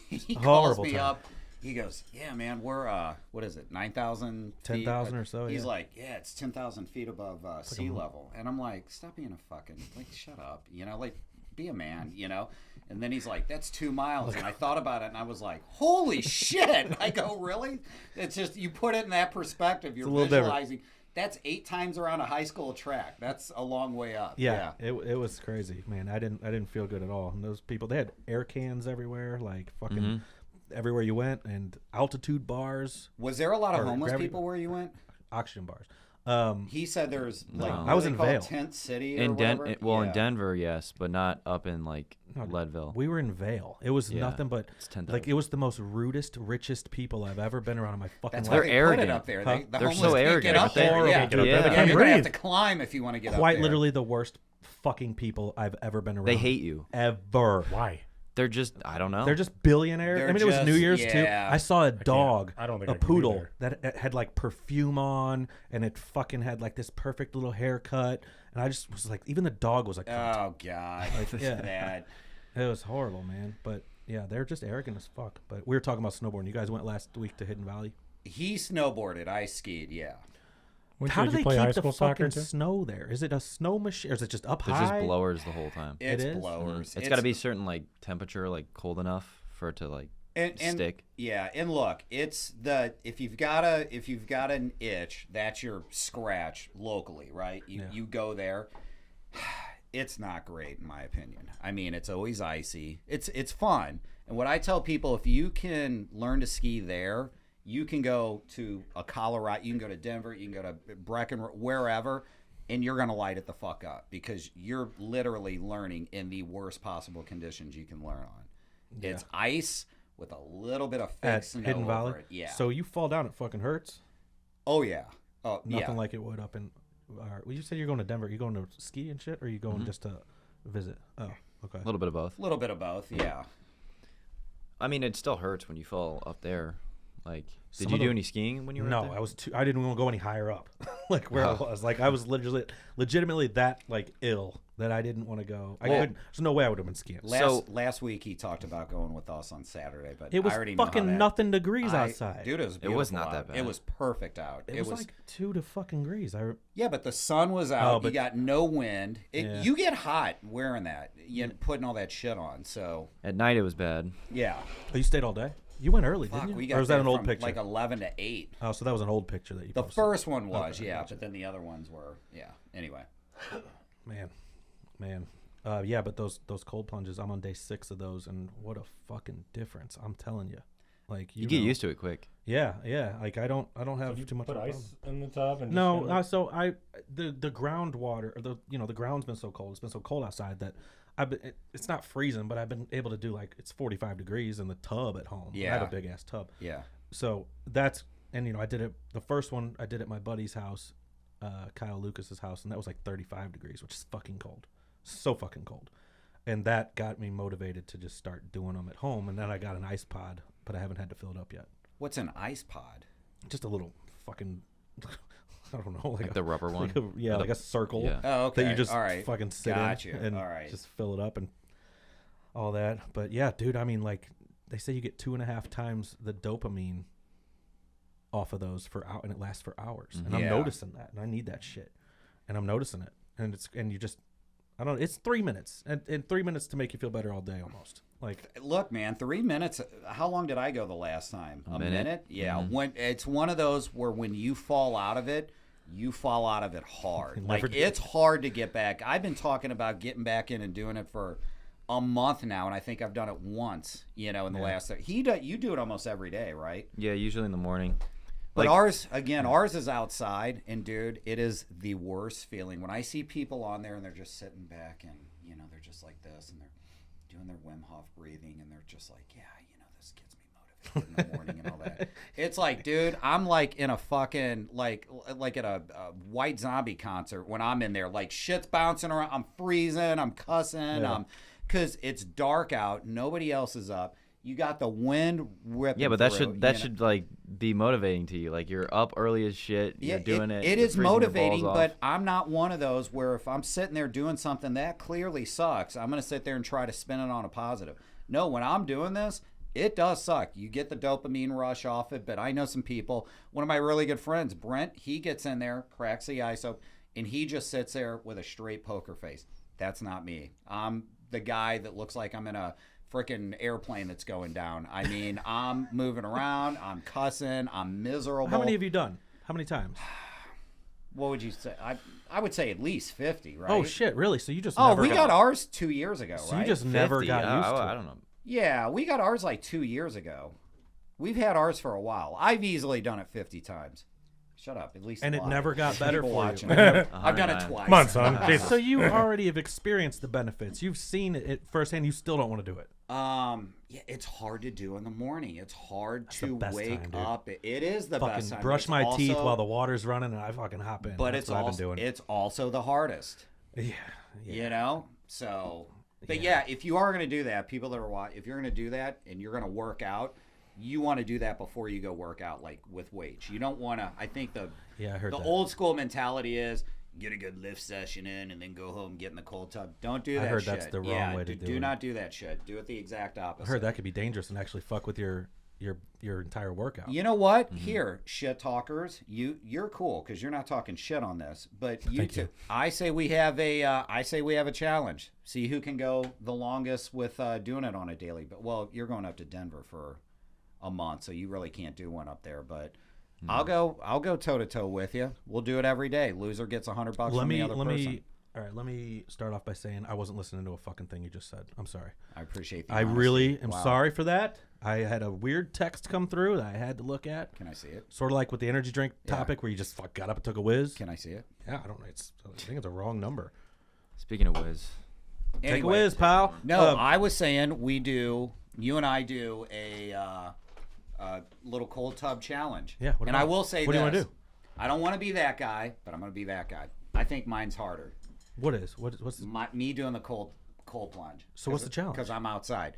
he calls horrible me time. up. He goes, "Yeah, man, we're what is it, 9,000, 10,000 or so, He's yeah. like, "Yeah, it's 10,000 feet above sea level," and I'm like, "Stop being a fucking shut up, like be a man, And then he's like, "That's 2 miles," and I thought about it, and I was like, "Holy shit!" I go, "Really?" It's just you put it in that perspective. You're a little different. visualizing. That's 8 times around a high school track. That's a long way up. yeah, it was crazy, man. I didn't feel good at all. And those people, they had air cans everywhere, like fucking Mm-hmm. everywhere you went, and altitude bars, Was there a lot of Or homeless gravity- people where you went? oxygen bars. He said there's like No. what I was do they in call it, Vail. Tent City or in whatever. in Yeah. Denver, yes, but not up in like No, Leadville. We were in Vail. It was Yeah, nothing but it's 10,000. like it was the most rudest, richest people I've ever been around in my fucking That's life. why They're they put it arrogant. up there. Huh? The They're homeless so can't arrogant, get up aren't they? there. Yeah, Can't get up there. They You're can't gonna have breathe. to climb if you want to get up Quite there. literally the worst fucking people I've ever been around. They hate you. ever. Why? They're just I don't know. They're just billionaires. They're I mean, it was just- New Year's too. yeah. I saw a dog, I don't think a I can be poodle there. that had like perfume on, and it fucking had like this perfect little haircut. And I just was like, even the dog was like, Oh God, yeah. that. it was horrible, man. But yeah, they're just arrogant as fuck. But we were talking about snowboarding. You guys went last week to Hidden Valley. He snowboarded. I skied. Yeah. How do Did you they play high keep the school soccer fucking too? snow there? Is it a snow machine, or is it just up There's high? just blowers the whole time. It's is? blowers. It's got to be certain like temperature, like cold enough for it to like and stick. Yeah, and look, it's if you've got an itch, that's your scratch locally, right? You go there. It's not great in my opinion. I mean, it's always icy. It's fun. And what I tell people, if you can learn to ski there, you can go to a Colorado, you can go to Denver, you can go to Breckenridge, wherever, and you're going to light it the fuck up because you're literally learning in the worst possible conditions you can learn on. It's ice with a little bit of fake At snow Hidden over Valley. it. Yeah. So you fall down, it fucking hurts. Oh yeah. Oh Nothing yeah. like it would up in. Well, you said you're going to Denver. You going to ski and shit, or are you going just to visit? Oh, okay. A little bit of both. A little bit of both. Yeah. I mean, it still hurts when you fall up there. Like, did Some you of do the- any skiing when you were No, up there? I was too. I didn't want to go any higher up, like where I Oh. was. Like I was legitimately that like ill that I didn't want to go. I Well- couldn't. There's no way I would have been skiing. Last week he talked about going with us on Saturday, but It was I already know how fucking that- nothing degrees outside. Dude, it was It was beautiful not that out. bad. It was perfect out. it was like 2 to fucking degrees. yeah, but the sun was out. but- you got no wind. Yeah. You get hot wearing that. You putting all that shit on. So At night, it was bad. yeah. Oh, you stayed all day. You went early, Fuck, didn't you? we got Or was that there an old from picture? like 11 to 8. Oh, so that was an old picture that you The posted. first one was, Okay, yeah, gotcha. but then the other ones were, yeah. Anyway. Man. Yeah, but those cold plunges. I'm on day 6 of those, and what a fucking difference! I'm telling you. Like You get used to it quick. Yeah. Like I don't have You too much. put of a ice in the tub and No, just kinda- so the groundwater, or the ground's been so cold. It's been so cold outside that it's not freezing, but I've been able to do like it's 45 degrees in the tub at home. I have a Yeah. big ass tub. Yeah. So that's, and I did it. The first one I did at my buddy's house, Kyle Lucas's house, and that was like 35 degrees, which is fucking cold, so fucking cold. And that got me motivated to just start doing them at home. And then I got an ice pod, but I haven't had to fill it up yet. What's an ice pod? Just a little fucking, I don't know, Like the rubber one? like a circle. Yeah. Oh, okay. That you just all right. fucking sit Gotcha. in and All right. just fill it up and all that. But yeah, dude, I mean, like they say you get 2.5 times the dopamine off of those and it lasts for hours. And I'm Yeah. noticing that, and I need that shit, and I'm noticing it, and you just, I don't know, it's 3 minutes, and 3 minutes to make you feel better all day almost. Like Look, man, 3 minutes. How long did I go the last time? A minute? Yeah. When it's one of those where when you fall out of it, you fall out of it hard. Never Like did. it's hard to get back. I've been talking about getting back in and doing it for a month now, and I think I've done it once. In the last. You do it almost every day, right? Yeah, usually in the morning. But Like- ours is outside, and dude, it is the worst feeling when I see people on there and they're just sitting back and they're just like this and they're doing their Wim Hof breathing and they're just like, yeah, this gets me motivated in the morning and all that. It's like, dude, I'm like in a fucking like at a White Zombie concert when I'm in there, like shit's bouncing around, I'm freezing, I'm cussing, because it's dark out, nobody else is up. You got the wind ripping. Yeah, but that through, should like be motivating to you. Like you're up early as shit. You're doing it. It you're is freezing your balls motivating, off. but I'm not one of those where if I'm sitting there doing something that clearly sucks, I'm going to sit there and try to spin it on a positive. No, when I'm doing this, it does suck. You get the dopamine rush off it, but I know some people. One of my really good friends, Brent, he gets in there, cracks the ice up, and he just sits there with a straight poker face. That's not me. I'm the guy that looks like I'm in a freaking airplane that's going down. I mean, I'm moving around, I'm cussing, I'm miserable. how many have you done? How many times? What would you say? I would say at least 50, right? Oh shit, really? So you just Oh, never we got ours 2 years ago, So right? you just never 50, got used to it. I don't know. Yeah, we got ours like 2 years ago. We've had ours for a while. I've easily done it 50 times. Shut up, at least. And it live. never got better People for you. watching. I've done it 109. twice. Come on, son. Jesus. So you already have experienced the benefits. You've seen it firsthand. You still don't want to do it. Yeah, it's hard to do in the morning. It's hard the to best wake time, dude. up. It is the Fucking best time. brush It's my teeth also- while the water's running, and I fucking hop in. But That's it's what also I've been doing. it's also the hardest. Yeah. So but yeah, if you are going to do that, people that are watching, if you're going to do that and you're going to work out, you want to do that before you go work out, like with weights. You don't want to. I think Yeah, I heard the that. old school mentality is get a good lift session in and then go home, get in the cold tub. Don't do that. heard shit. that's the wrong yeah, way to do do it. not do that shit. Do it the exact opposite. I heard that could be dangerous and actually fuck with your entire workout. You know what? Here, shit talkers, you're cool because you're not talking shit on this. But you Thank two, you. I say we have a challenge. See who can go the longest with doing it on a daily. But well, you're going up to Denver for a month, so you really can't do one up there. But I'll go toe to toe with you. We'll do it every day. Loser gets $100 from the other person. All right, let me start off by saying I wasn't listening to a fucking thing you just said. I'm sorry. I appreciate the I honesty. really am Wow. sorry for that. I had a weird text come through that I had to look at. Can I see it? Sort of like with the energy drink topic where you just got up and took a whiz. Can I see it? Yeah, I don't know. I think it's a wrong number. Speaking of whiz, Take a Anyway, whiz, pal. No, I was saying you and I do a little cold tub challenge. Yeah, what and about I it? will say What do you wanna this. do? I don't want to be that guy, but I'm going to be that guy. I think mine's harder. What's Me doing the cold plunge. So what's the challenge? Because I'm outside.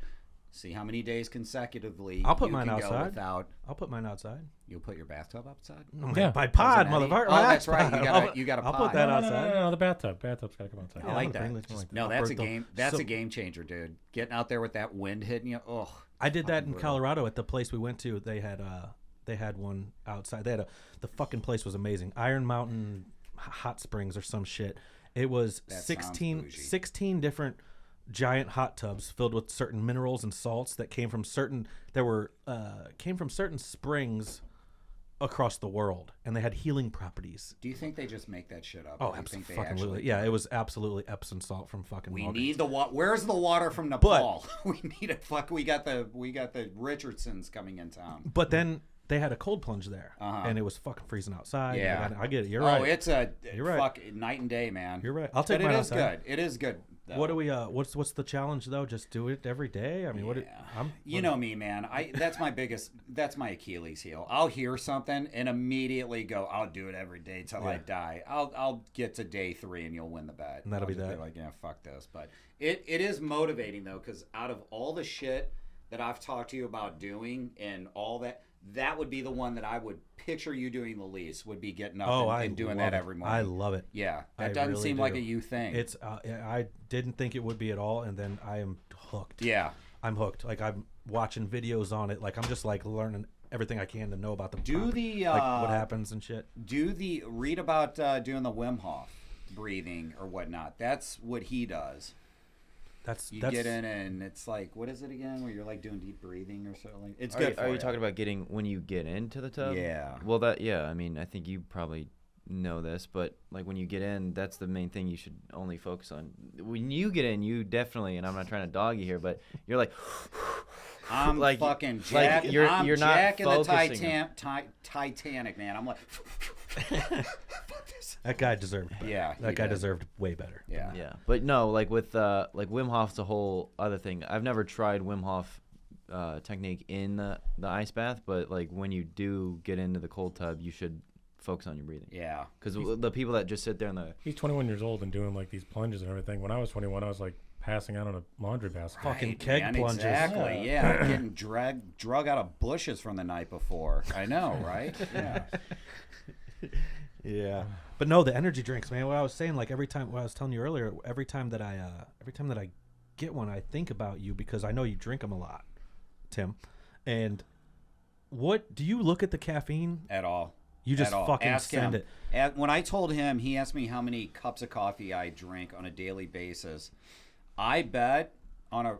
See how many days consecutively I'll put you mine can go outside. without. I'll put mine outside. You'll put your bathtub outside. Yeah. My pod, Doesn't Eddie? motherfucker. Oh, My that's right. pod. You got a I'll pod. put that No, outside. no, the bathtub. Bathtub's got to come outside. I like I'm that. just No, I'll that's a break the- game. That's So- a game changer, dude. Getting out there with that wind hitting you. Oh, I did that in brutal. Colorado at the place we went to. They had one outside. The fucking place was amazing. Iron Mountain Hot Springs or some shit. It was That sounds 16 different giant hot tubs filled with certain minerals and salts that came from certain springs across the world, and they had healing properties. Do you think they just make that shit up? Oh, or do you think they absolutely. actually Yeah, it was absolutely Epsom salt from fucking We Walgreens. need the water. Where's the water from Nepal? We need it. Fuck, we got the Richardsons coming in town. But then they had a cold plunge there, Uh-huh. and it was fucking freezing outside. Yeah. I get it. You're Oh, right. it's a You're right. fuck night and day, man. You're right. I'll take but mine it is outside. good. It is good. though. What do we? What's the challenge though? Just do it every day. I mean, what? You know me, man. That's my Achilles heel. I'll hear something and immediately go, I'll do it every day till I die. I'll get to day 3 and you'll win the bet. And that'll I'll be just that. like, yeah, fuck this. But it is motivating though, because out of all the shit that I've talked to you about doing and all that would be the one that I would picture you doing the least. Would be getting up and doing that every morning. I love it. Yeah, I that doesn't really seem like do. a you thing. It's. I didn't think it would be at all, and then I am hooked. yeah. I'm hooked. Like I'm watching videos on it. Like I'm just like learning everything I can to know about the Do the like what happens and shit. read about doing the Wim Hof breathing or whatnot. That's what he does. That's You get in and it's like, what is it again? Where you're like doing deep breathing or something. It's Are good. you, for are you you talking about getting when you get into the tub? Yeah. Well, I mean, I think you probably know this, but like when you get in, that's the main thing you should only focus on. When you get in, you definitely, and I'm not trying to dog you here, but you're like, I'm like, fucking like Jack. you're I'm not Jack in the focusing Titanic, man. I'm like, that guy deserved. yeah. That he guy did. deserved way better. Yeah. yeah. But no, like with like Wim Hof's a whole other thing. I've never tried Wim Hof technique in the ice bath, but like when you do get into the cold tub, you should focus on your breathing. Yeah. Because the people that just sit there in the He's 21 years old and doing like these plunges and everything. When I was 21, I was like passing out on a laundry basket. Fucking Right, keg man, plunges. Exactly. Yeah. Getting drug out of bushes from the night before. I know, right? Yeah. Yeah, but no, the energy drinks, man. What I was saying, like every time, what I was telling you earlier, every time that I get one, I think about you because I know you drink them a lot, Tim. And what do you look at the caffeine? At all. You just At all. fucking Ask send him. it. When I told him, he asked me how many cups of coffee I drink on a daily basis. I bet on a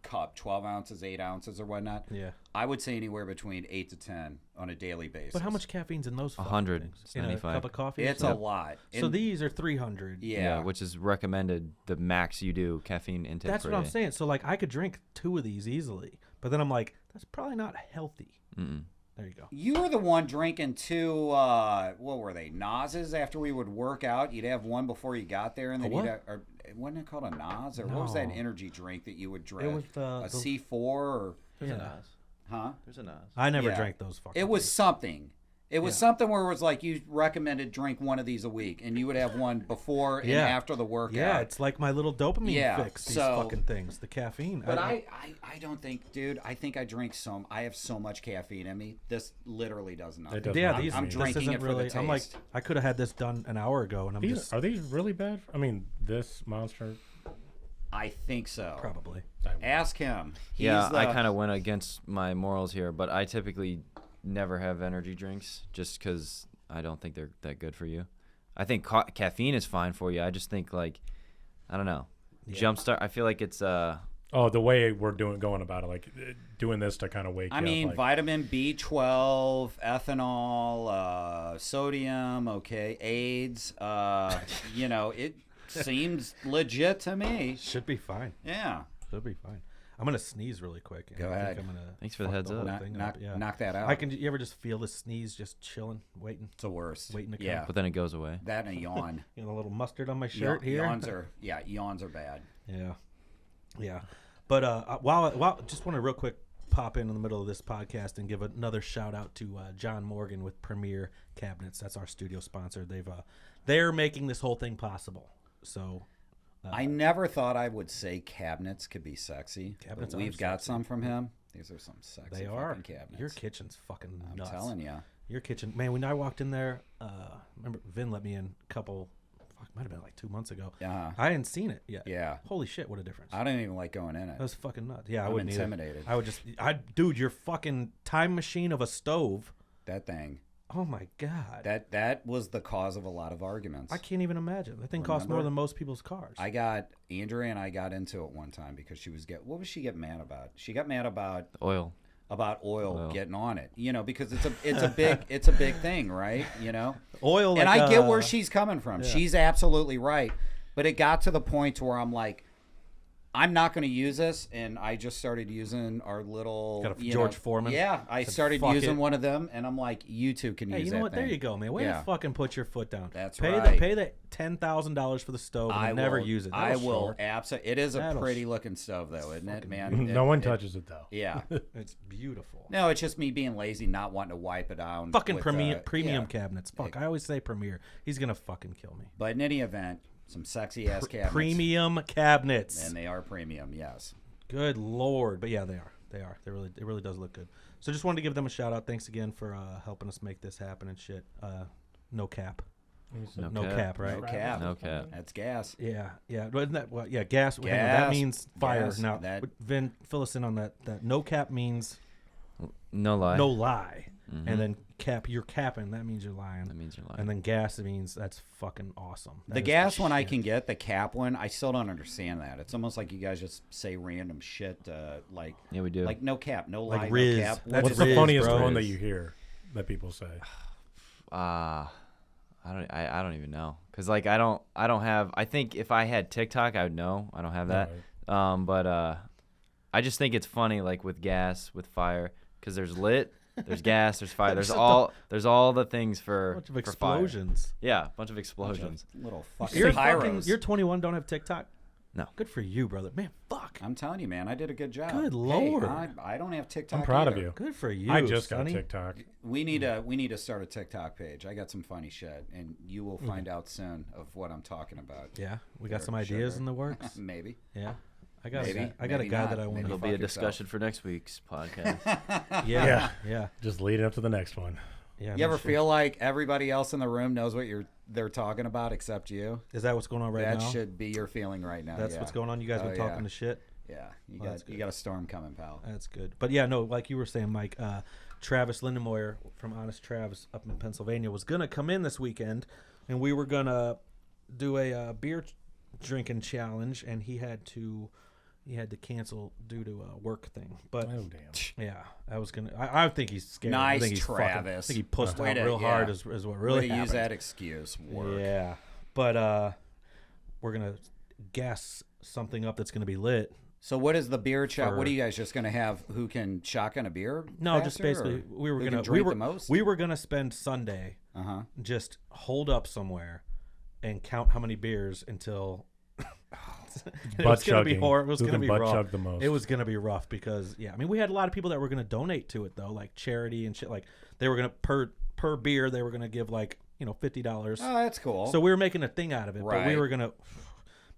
cup, 12 ounces, 8 ounces, or whatnot. Yeah. I would say anywhere between 8 to 10 on a daily basis. But how much caffeine's in those? fucking 100, things? it's In a 95. cup of coffee? or It's a something? lot. So And- these are 300. yeah. which is recommended the max you do caffeine intake. That's per what I'm day. saying. So like I could drink 2 of these easily, but then I'm like, that's probably not healthy. Mm-mm. There you go. You were the one drinking 2, what were they, Naz's after we would work out? You'd have one before you got there, and then what? you'd have, or wasn't it called a Naz? Or what was that No. energy drink that you would drink? was a C4 or, There's a Yeah. Nas. huh? There's a Nas. I never Yeah. drank those fucking It was things. something. It was Yeah. something where it was like you recommended drink one of these a week, and you would have one before and Yeah. after the workout. Yeah, it's like my little dopamine Yeah, fix. These so- fucking things, the caffeine. But I don't think, dude. I think I drink I have so much caffeine in me. This literally does nothing. It does yeah, not these. for I'm me. This drinking isn't it for really. the I'm like, taste. I could have had this done an hour ago, and I'm These, just are these really bad? I mean, this monster. I think so. probably. Ask him. He's Yeah, I the- kind of went against my morals here, but I typically never have energy drinks just because I don't think they're that good for you. I think caffeine is fine for you. I just think like, I don't know, Jumpstart. I feel like it's Oh, the way we're going about it, like doing this to kind of wake I you up. mean, like, vitamin B12, ethanol, sodium. Okay, AIDS. It seems legit to me. Should be fine. Yeah. Should be fine. I'm gonna sneeze really quick. and Go I think ahead. I'm gonna Thanks for the fuck heads whole up. Knock, thing knock, up. Yeah. knock that out. I can. You ever just feel the sneeze just chilling, waiting, It's the worst. waiting to come? Yeah. but then it goes away. That and a yawn. You know, a little mustard on my shirt here. Yawns are bad. Yeah, yeah. But while just want to real quick pop in the middle of this podcast and give another shout out to John Morgan with Premier Cabinets. That's our studio sponsor. They're making this whole thing possible. So I never thought I would say cabinets could be sexy. Cabinets but are we've got sexy. some from him. These are some sexy they are. fucking cabinets. Your kitchen's fucking I'm nuts. telling you. Your kitchen, man. When I walked in there, remember Vin let me in a couple. Might have been like 2 months ago. Uh-huh. I hadn't seen it yet. Yeah. Holy shit! What a difference. I don't even like going in it. That was fucking nuts. Yeah, I I'm wouldn't either. intimidated. I would just, dude, your fucking time machine of a stove. That thing. Oh my god. That was the cause of a lot of arguments. I can't even imagine. That thing costs more Remember? than most people's cars. Andrea and I got into it one time because what was she getting mad about? She got mad about Oil. about oil Oil. getting on it, because it's a big thing, right? Oil, And like, I get where she's coming from. yeah. She's absolutely right. But it got to the point where I'm like, I'm not going to use this, and I just started using our little Got a George Foreman? Yeah, I Said, started "Fuck using it." one of them, and I'm like, you two can Hey, use you know that what? There thing. you go, man. Way Yeah. to fucking put your foot down. That's pay right. Pay the $10,000 for the stove and never use it. I That'll will short. absolutely. It is a That'll pretty looking stove, though, isn't it, man? No one touches it though. Yeah. It's beautiful. No, it's just me being lazy, not wanting to wipe it down. Fucking with, premium yeah. cabinets. Fuck, I always say premiere. He's gonna fucking kill me. But in any event, some sexy ass cabinets. Premium cabinets. And they are premium, yes. Good lord, but yeah, they are. They are. It really does look good. So just wanted to give them a shout out. Thanks again for helping us make this happen and shit. No cap. No cap, right? No cap. No cap. That's gas. Yeah. Wasn't that yeah? Gas. Hang on, that Gas. means fire. Gas, Now, that- Vin, fill us in on that. That no cap means No lie. no lie, Mhm. and then cap. You're capping. That means you're lying. That means you're lying. And then gas means that's fucking awesome. That The is gas one I shit. can get, the cap one, I still don't understand that. It's almost like you guys just say random shit, like Yeah, we do. like no cap, no Like lie, Riz. no cap. That's What's Riz, the funniest bro. one that you hear that people say? I don't even know, cause like I don't have. I think if I had TikTok, I would know. I don't have that. But I just think it's funny, like with gas, with fire, cause there's lit, there's gas, there's fire, there's all the things for Bunch of for fire. explosions. Yeah, a bunch of explosions. Little fucking You're pyros. You're 21. Don't have TikTok. No. Good for you, brother. Man, fuck. I'm telling you, man, I did a good job. Good Hey, lord. I don't have TikTok. I'm proud of either. you. Good for you. I just Sonny. got TikTok. We need to start a TikTok page. I got some funny shit, and you will find out soon of what I'm talking about. Yeah, we got Sugar, some ideas sugar. in the works. Maybe. Yeah, I got Maybe, a guy maybe that not. I want Maybe It'll to. be a fuck yourself. discussion for next week's podcast. Yeah, Yeah. yeah. Just leading up to the next one. Yeah. You ever no shit. feel like everybody else in the room knows what they're talking about except you? Is that what's going on right that now? should be your feeling right now. That's yeah. what's going on. You guys Oh, been talking yeah. to shit. Yeah, you Well, that's got you got a storm coming, pal. That's good. But yeah, no, like you were saying, Mike, Travis Lindenmoyer from Honest Travis up in Pennsylvania was gonna come in this weekend, and we were gonna do a beer drinking challenge, and he had to cancel due to a work thing. But Oh damn. yeah, I was gonna. I think he's scared. I Nice, think he's Travis. I think he pushed Way out to- real hard. yeah. Is what Way really to happened. use that excuse. Work. Yeah, but we're gonna gas something up that's gonna be lit. So what is the beer chat? For- What are you guys just gonna have? Who can shotgun a beer? No, just faster, basically or we were who gonna can drink we were the most. we were gonna spend Sunday just hold up somewhere and count how many beers until it was gonna be chugging. horrible. It was Who gonna can be butt rough. chug the most? It was gonna be rough because I mean we had a lot of people that were gonna donate to it though, like charity and shit. Like they were gonna per beer they were gonna give like $50. Oh, that's cool. So we were making a thing out of it, but we Right. were gonna.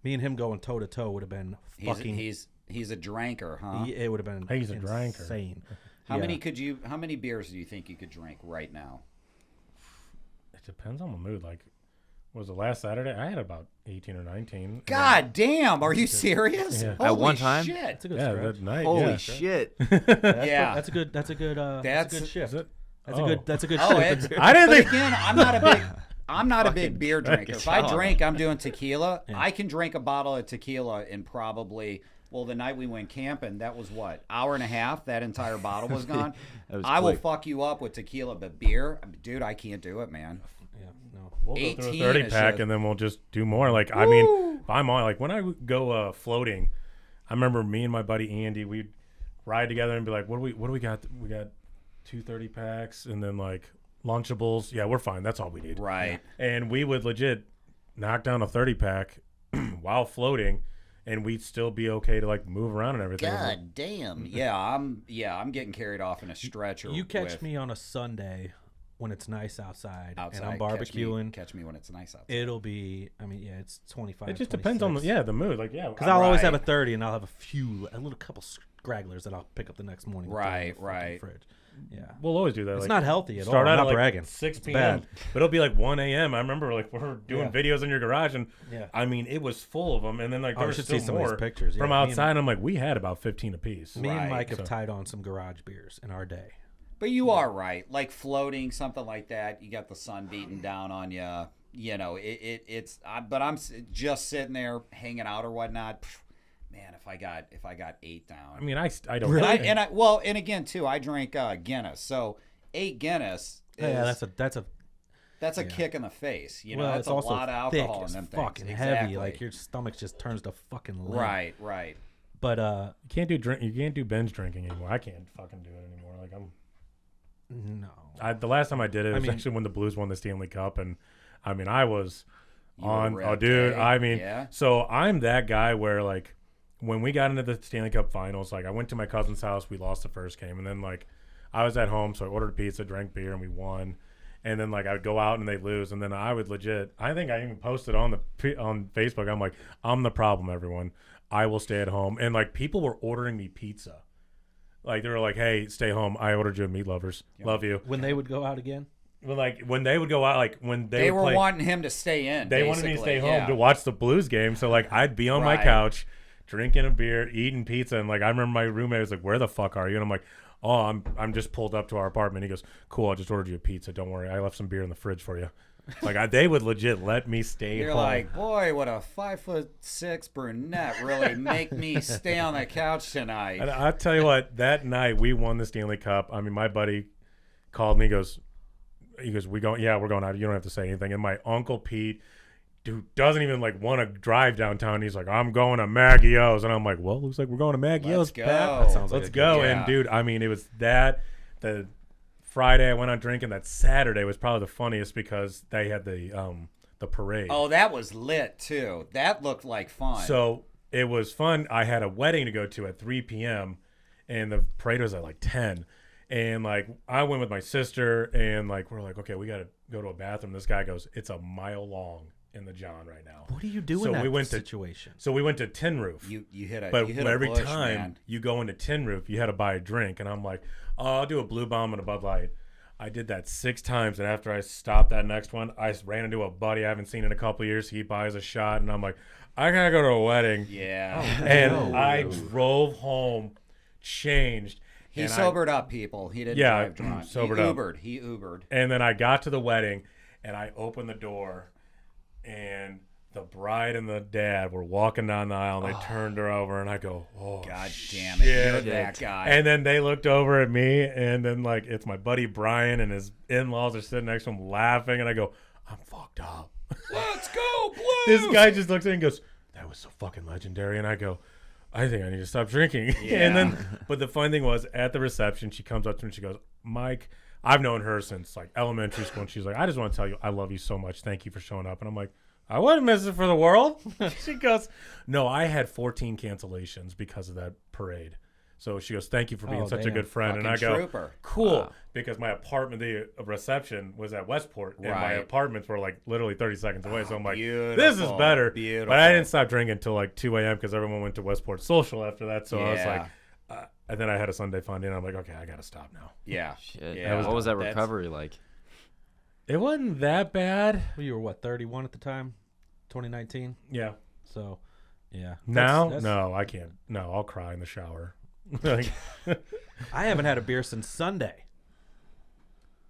Me and him going toe to toe would have been fucking. he's a drinker, huh? It would have been. He's a drinker. Insane. How Yeah. many beers do you think you could drink right now? It depends on the mood. Like, was it last Saturday? I had about 18 or 19. and then- God damn, are you serious? Yeah. Holy At one time? shit. That's a good Yeah, stretch. that night. Holy yeah. shit! Yeah. That's a good. That's a good. That's a That's- good shift. Is it? That's Oh. a good. That's a good Oh, shift. it's, I didn't but think. again, I'm not a big beer drinker. If I Shut up. drink, I'm doing tequila. Yeah. I can drink a bottle of tequila in probably. Well, the night we went camping, that was what, hour and a half. That entire bottle was gone. That was I will quick. fuck you up with tequila, but beer, dude, I can't do it, man. Yeah. No. We'll go through a 18 30 is pack just- and then we'll just do more. Like, I mean, if I'm on, like, when I go floating, I remember me and my buddy Andy, we'd ride together and be like, what do we got? We got 2 30 packs and then like Lunchables. Yeah, we're fine. That's all we need. Right. And we would legit knock down a 30 pack while floating, and we'd still be okay to like move around and everything. God damn. Yeah, I'm getting carried off in a stretcher. You catch with me on a Sunday when it's nice outside, outside. and I'm barbecuing. Catch me when it's nice outside. It'll be. I mean, yeah, it's 25. It just depends on the mood. Like, yeah, Because I'll always have a Right. 30, and I'll have a little couple scragglers that I'll pick up the next morning. and throw in the Right, fucking right. Fridge. Yeah. we'll always do that. It's like, not healthy at all. Start I'm out not at like bragging. 6 It's p.m. bad. But it'll be like 1 a.m. I remember like we were doing Yeah. videos in your garage, and Yeah. I mean it was full of them. And then like Oh, there you was should still see some of these more pictures. Yeah, from me and- outside. I'm like, we had about 15 apiece. Me and Right, Mike have so- tied on some garage beers in our day. But you are right. Like floating, something like that. You got the sun beating down on you. You know, it's. But I'm just sitting there hanging out or whatnot. man, if I got 8 down. I mean, I don't. And again too, I drink Guinness. So 8 Guinness. Yeah, Is, that's a kick in the face. You know, well, that's it's a also lot of thick alcohol in as them fucking things. heavy. Exactly. Like your stomach just turns to fucking limp. Right. But you can't do binge drinking anymore. I can't fucking do it anymore. Like no. the last time I did it was actually when the Blues won the Stanley Cup, and I mean I was You on. were Oh, dude. okay. I mean, Yeah. so I'm that guy where like when we got into the Stanley Cup Finals, like I went to my cousin's house. We lost the first game, and then like I was at home, so I ordered pizza, drank beer, and we won. And then like I would go out and they'd lose, and then I would legit. I think I even posted on Facebook. I'm like, I'm the problem, everyone. I will stay at home, and like people were ordering me pizza. Like they were like, "Hey, stay home. I ordered you a Meat Lovers. Love you." When they would go out again? When they would go out, like when They would were play, wanting him to stay in. they wanted me to stay basically, home yeah. to watch the Blues game. So like I'd be on my Right. couch, drinking a beer, eating pizza, and like I remember my roommate was like, "Where the fuck are you?" And I'm like, "Oh, I'm just pulled up to our apartment." He goes, "Cool, I just ordered you a pizza. Don't worry, I left some beer in the fridge for you." Like they would legit let me stay You're home. like, boy, would a 5'6" brunette really make me stay on the couch tonight? And I'll tell you what, that night we won the Stanley Cup. I mean, my buddy called me, he goes, we're going out. You don't have to say anything. And my Uncle Pete, dude, doesn't even like want to drive downtown. He's like, I'm going to Maggie O's. And I'm like, well, looks like we're going to Maggie Let's O's. go. Pat. That sounds like Let's a go. good- And yeah. dude, I mean, it was the Friday I went out drinking. That Saturday was probably the funniest because they had the parade. Oh, that was lit too. That looked like fun. So it was fun. I had a wedding to go to at 3 p.m. and the parade was at like 10. And like I went with my sister and like we're like, okay, we got to go to a bathroom. This guy goes, it's a mile long in the John right now. What do you do So in that we went to- situation? So we went to Tin Roof. you hit a But you hit a every bush, time man. you go into Tin Roof, you had to buy a drink. And I'm like, oh, I'll do a Blue Bomb and a Bud Light. I did that 6 times. And after I stopped that next one, I ran into a buddy I haven't seen in a couple of years. He buys a shot. And I'm like, I got to go to a wedding. Yeah. And I drove home, changed. He and sobered up, people. He didn't Yeah, drive drunk. sobered he up. Ubered. He Ubered. And then I got to the wedding, and I opened the door, and the bride and the dad were walking down the aisle, and they turned her over, and I go, oh, God damn it. You're shit. that guy. And then they looked over at me, and then, like, it's my buddy Brian, and his in-laws are sitting next to him laughing, and I go, I'm fucked up. Let's go, Blues! This guy just looks at me and goes, that was so fucking legendary. And I go, I think I need to stop drinking. Yeah. And then, but the funny thing was, at the reception, she comes up to me and she goes, Mike, I've known her since like elementary school. And she's like, I just want to tell you, I love you so much. Thank you for showing up. And I'm like, I wouldn't miss it for the world. She goes, no, I had 14 cancellations because of that parade. So she goes, thank you for being Oh, such a damn. good friend. And I Fucking go, trooper. cool. Because my apartment, the reception was at Westport. And my Right. apartments were like literally 30 seconds away. So I'm like, beautiful. this is better. Beautiful. But I didn't stop drinking until like 2 a.m. because everyone went to Westport Social after that. So I was Yeah. like, and then I had a Sunday fun day and I'm like, okay, I got to stop now. Yeah. Shit. Yeah. What was that That's- recovery like? It wasn't that bad. Well, you were what, 31 at the time? 2019? Yeah. So, yeah. Now? That's- No, I can't. No, I'll cry in the shower. Like, I haven't had a beer since Sunday.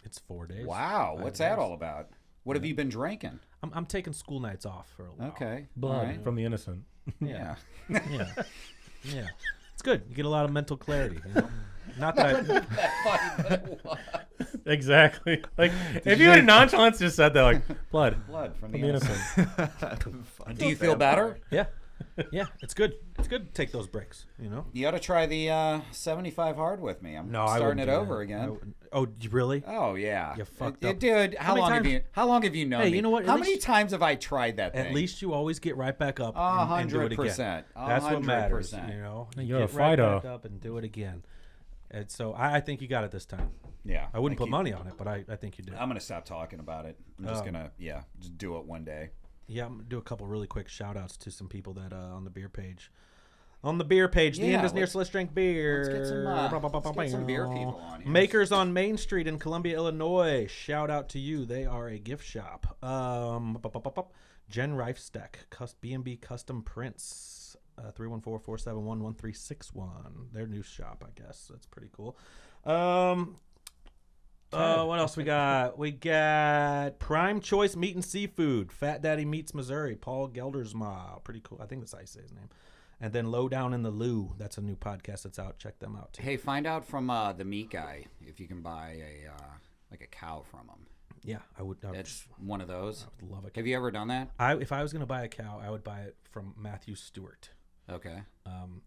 It's 4 days. Wow. What's that all about? What have you been drinking? I'm taking school nights off for a while. Okay. blood All right. from the innocent. Yeah. Yeah. Yeah. It's good. You get a lot of mental clarity. You know? Not that Exactly. Like, if you had nonchalance just said that, like, blood Blood from from the the innocent. innocent. Do you feel better? Yeah. Yeah. It's good. It's good to take those breaks, you know? You ought to try the 75 hard with me. I'm I starting wouldn't it do over that. again. Oh, really? Oh yeah. You fucked Uh, up. Dude, how many long times- have you known Hey, me? you know what? At How many least- times have I tried that thing? At least you always get right back up and do it again. 100%. That's what matters, 100%. you know? You're a get right fighter. back up and do it again. And so I think you got it this time. Yeah. I wouldn't put keep- money on it, but I think you did. I'm gonna stop talking about it. I'm just Oh. gonna just do it one day. Yeah, I'm gonna do a couple really quick shout outs to some people that on the beer page. On the beer page, the Yeah, end is near, let's- so let's drink beer. let's get some beer people on here. Makers on Main Street in Columbia, Illinois. Shout out to you. They are a gift shop. Jen Reifsteck, B&B Custom Prints, 314-471-1361. Their new shop, I guess. That's pretty cool. What else we got? We got Prime Choice Meat and Seafood. Fat Daddy Meats Missouri. Paul Geldersma. Pretty cool. I think that's how you say his name. And then Low Down in the Lou. That's a new podcast that's out. Check them out too. Hey, find out from the meat guy if you can buy a cow from him. Yeah, I would. It's one of those. I would love a cow. Have you ever done that? If I was gonna buy a cow, I would buy it from Matthew Stewart. Okay.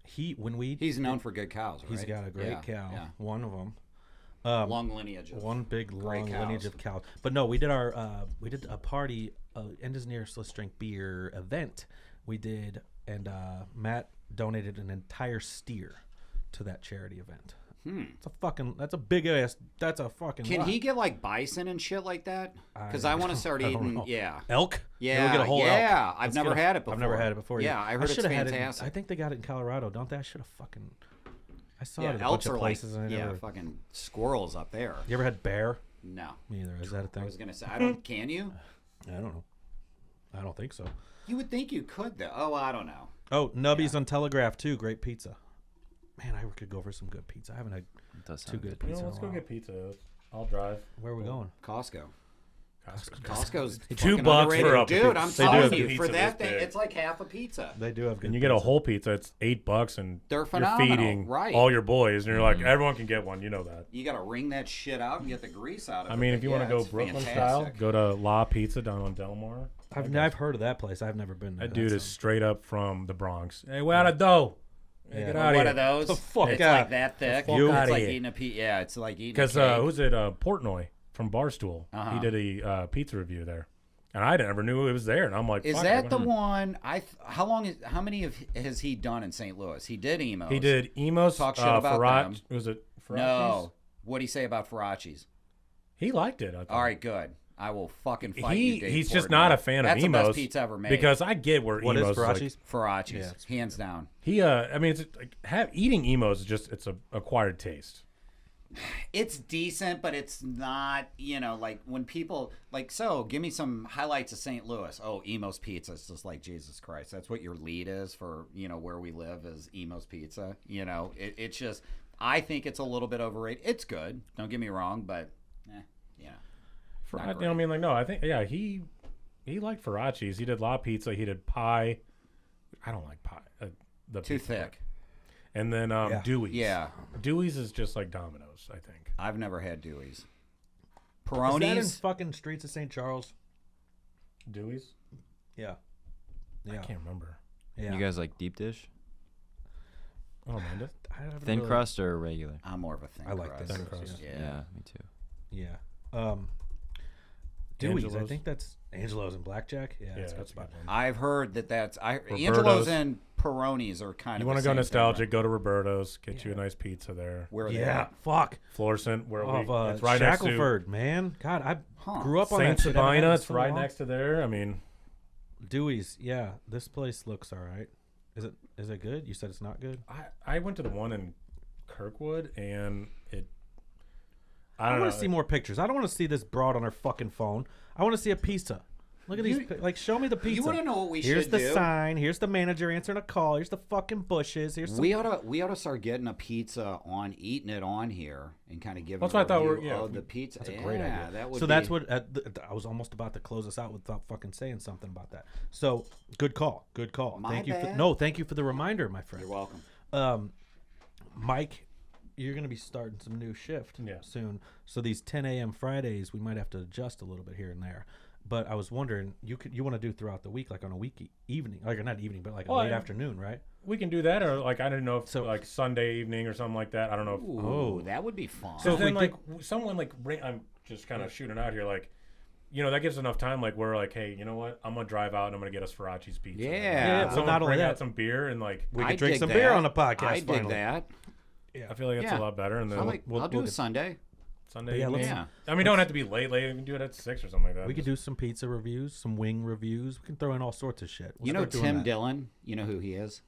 He's known for good cows, right? He's got a great cow. Yeah. One of them. Long lineage. One big long cows. lineage of cows. But no, we did a party, End is Near, so let's drink beer event. We did, and Matt donated an entire steer to that charity event. That's a big ass. That's a fucking. Can lot. he get like bison and shit like that? Because I want to start I don't eating. know. Yeah. Elk. Yeah. We'll get a whole yeah. elk. I've Let's never get a- had it before. I've never had it before. Yeah, I heard it's shoulda had it fantastic. I think they got it in Colorado, don't they? I should have fucking. I saw Yeah, it at a elks bunch are of places. like and I never, fucking squirrels up there. You ever had bear? No. Me either. Is that a I thing? was gonna say I don't. Can you? I don't know. I don't think so. You would think you could though. Oh, I don't know. Oh, Nubby's on Telegraph too. Great pizza. Man, I could go for some good pizza. I haven't had It does too sound good good. pizza. Let's in a go while. get pizza. I'll drive. Where are we going? Costco. Costco's Costco's $2 fucking for underrated. a dude. pizza. I'm They do telling have you, good for pizza that this thing, big. it's like half a pizza. They do have good. And you get a pizza. whole pizza. It's $8, and They're you're phenomenal, feeding right. all your boys, and you're like, everyone can get one. You know that. You got to wring that shit out and get the grease out of it. I mean, if but you want yeah, to go it's Brooklyn fantastic. style, go to La Pizza down on Delmar. I've heard of that place. I've never been there. That dude is straight up from the Bronx. Hey, we out of dough. Hey, get out of One here. of those. The fuck it's out. like that thick. fuck It's outta like here. eating a pizza. Yeah, it's like eating Because a cake. who's it? Portnoy from Barstool. Uh-huh. He did a pizza review there, and I never knew it was there. And I'm like, Is fuck, that the I- one? How many has he done in St. Louis? He did emos. He did Emos. Talk shit about them. Was it? Faracci's? No. What do you say about Faracci's? He liked it. I thought. All right, good. I will fucking fight you, Dave He's just Portnoy. not a fan That's of the Emos. best pizza ever made. Because I get where What Emos is Faracci's? Faracci's, Yeah, it's- hands down. He I mean, it's like eating Emos is just it's a acquired taste. It's decent, but it's not, like when people give me some highlights of St. Louis. Oh, Emo's Pizza. It's just like, Jesus Christ. That's what your lead is for, where we live is Emo's Pizza. It's just, I think it's a little bit overrated. It's good. Don't get me wrong, but, not I great. mean, like, no, I think, yeah, he liked Faracci's. He did La Pizza. He did pie. I don't like pie. The Too pizza. thick. And then Dewey's. Yeah. Dewey's is just like Domino's, I think. I've never had Dewey's. Is that in Peroni's. fucking streets of St. Charles? Dewey's? Yeah. I can't remember. Yeah. You guys like deep dish? I don't mind it. I haven't Thin really- crust or regular? I'm more of a thin I like crust. thin Thin crust. Yeah. Me too. Yeah. Dewey's. I Angelo's? think that's Angelo's and Blackjack. Yeah, that's a good that's spot. a good one. I've heard that's Roberto's. Angelo's and Peroni's are kind You of. want to the go same nostalgic? thing, Go to Roberto's. Get you a nice pizza there. right? Where are they Yeah. at? Fuck. Florissant, where Of it's right next to Shackelford, man. God, I Huh. grew up on Saint that shit. I haven't had Sabina. it It's so right long. next to there. I mean, Dewey's. Yeah, this place looks all right. Is it good? You said it's not good. I went to the one in Kirkwood, and I I don't want know. to see more pictures. I don't want to see this broad on her fucking phone. I want to see a pizza. Look at these. Show me the pizza. You want to know what we Here's should the do? sign. Here's the manager answering a call. Here's the fucking bushes. Here's some. We ought to start getting a pizza eating it on here, and kind of giving. That's a what I thought review we're- yeah. of the pizza. That's a great idea. That would so be, that's what I was almost about to close us out without fucking saying something about that. So good call. Good call. My thank you. bad. Thank you for the reminder, my friend. You're welcome. Mike, you're going to be starting some new shift Yeah. soon. So these 10 a.m. Fridays, we might have to adjust a little bit here and there. But I was wondering, you want to do throughout the week, like on a evening, like not evening, but like a Well, late I- afternoon, right? We can do that, or like I don't know if So- like Sunday evening or something like that. I don't know. If, Ooh, that would be fun. So if we then, did- like someone like I'm just kind of shooting out here, like that gives enough time. Like we're like, hey, you know what? I'm gonna drive out and I'm gonna get us Faracci's pizza. Yeah. Yeah, well, Someone not only bring that- out some beer and like We I could drink dig some beer that. on the podcast. I dig finally. that. I feel like it's Yeah. a lot better. And then I'll do we'll a Sunday. Sunday. Yeah, evening. let's- Yeah. I mean, don't have to be late. We can do it at 6 or something like that. We could do some pizza reviews, some wing reviews. We can throw in all sorts of shit. We'll You know start doing Tim that. Dillon? You know who he is?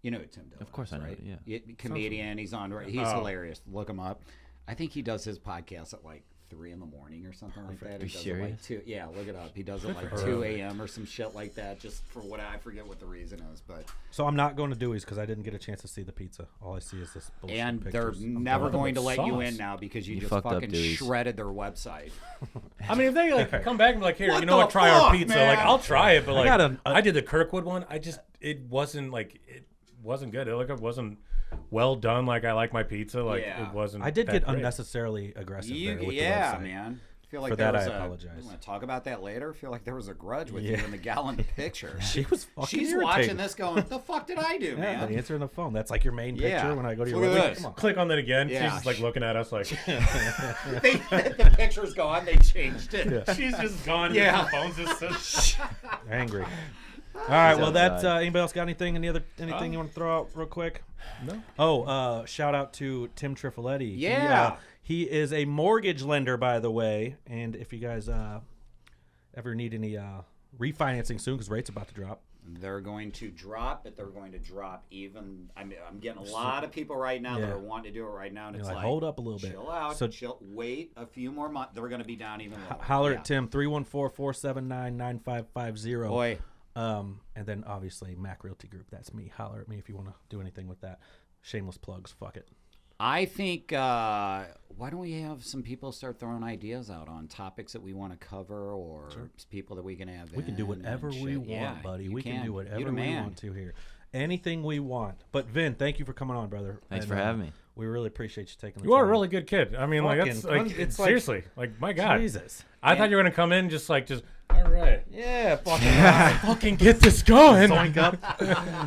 You know who Tim Dillon Of course is, I know, right? yeah. Comedian. He's on. He's Oh. hilarious. Look him up. I think he does his podcast at like 3 a.m. or something like that. Are He you does it like serious? 2. Yeah, look it up. He does it like for 2 him. a.m. or some shit like that. Just for what I forget what the reason is, but So I'm not going to Dewey's because I didn't get a chance to see the pizza. All I see is this bullshit and they're pictures. never Nothing going to but let you sauce. in now because you You just fucked up, fucking Dewey's. shredded their website. I mean, if they like come back and be like, here, What you know the what? Try our fuck, pizza. man? Like, I'll try it, but like, got I did the Kirkwood one. it wasn't good. It wasn't well done. Like I like my pizza. Like Yeah. it wasn't. I did that get great. unnecessarily aggressive there with the Yeah, website. man. I feel like For there that, was I apologize. You want to talk about that later? I feel like there was a grudge with Yeah. you in the gal in the picture. She was fucking She's irritated. watching this going, the fuck did I do, Yeah, man? answering the phone. That's like your main picture Yeah. when I go to your Look at website. this. Come on. Click on that again. Yeah. She's just like looking at us like The picture's gone. They changed it. she's just gone. Yeah. The phone's just Angry. All right, well, that's outside. anybody else got anything? Anything you want to throw out real quick? no. Oh, shout out to Tim Trifoletti. Yeah. He is a mortgage lender, by the way. And if you guys ever need any refinancing soon, because rates about to drop. They're going to drop, but they're going to drop even. I'm getting a lot of people right now that Yeah. are wanting to do it right now, and You're it's like, hold up a little bit. Chill out. So- Wait a few more months. They're going to be down even lower. Holler Yeah. at Tim, 314-479-9550. Boy. And then obviously Mac Realty Group. That's me. Holler at me if you want to do anything with that. Shameless plugs. Fuck it. I think why don't we have some people start throwing ideas out on topics that we want to cover, or people that we can have. We can do in whatever and we shit. want, Yeah, buddy. you We can do You whatever the we man. want to here. Anything we want. But Vin, thank you for coming on, brother. Thanks And, for having me. We really appreciate you taking the You are a time. really good kid. I mean, like that's Fucking- like it's like- seriously, like my God. Jesus. I thought you were gonna come in just all right. Yeah, fucking Fucking get this going. zoink up.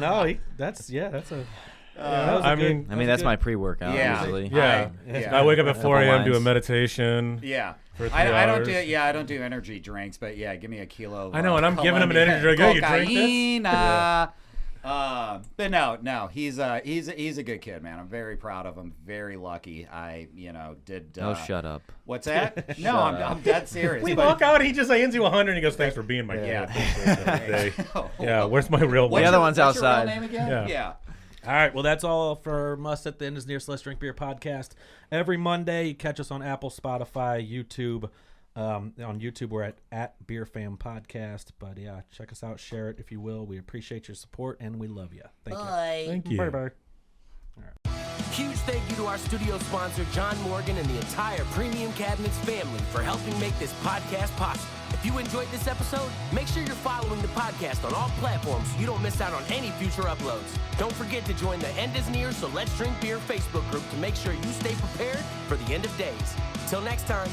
No, that's a. that was a I good- mean, That's my pre-workout Yeah. usually. yeah. Yeah. I wake up at 4 a.m. do a lines. meditation. Yeah. For 3 I don't hours. do I don't do energy drinks, but yeah, give me a kilo. Of, I know, and I'm giving him an energy drink. Colombia Hey, you drink this? cocaine, but no, he's a good kid, man. I'm very proud of him. Very lucky. I did. No, shut up. What's that? No, I'm dead serious. We but- walk out, he just hands you 100 and he goes, thanks for being my Yeah. kid. Yeah, where's my real What's The other your- one's what's your real outside. name again? Yeah. Yeah. All right, well, that's all from us at the End is Near Let's Drink Beer podcast. Every Monday, you catch us on Apple, Spotify, YouTube. On YouTube, we're at Beer Fam Podcast. But yeah, check us out, share it if you will. We appreciate your support and we love you. Thank you. Thank you. Bye bye. Huge thank you to our studio sponsor, John Morgan, and the entire Premium Cabinets family for helping make this podcast possible. If you enjoyed this episode, make sure you're following the podcast on all platforms so you don't miss out on any future uploads. Don't forget to join the End is Near, so Let's Drink Beer Facebook group to make sure you stay prepared for the end of days. Till next time.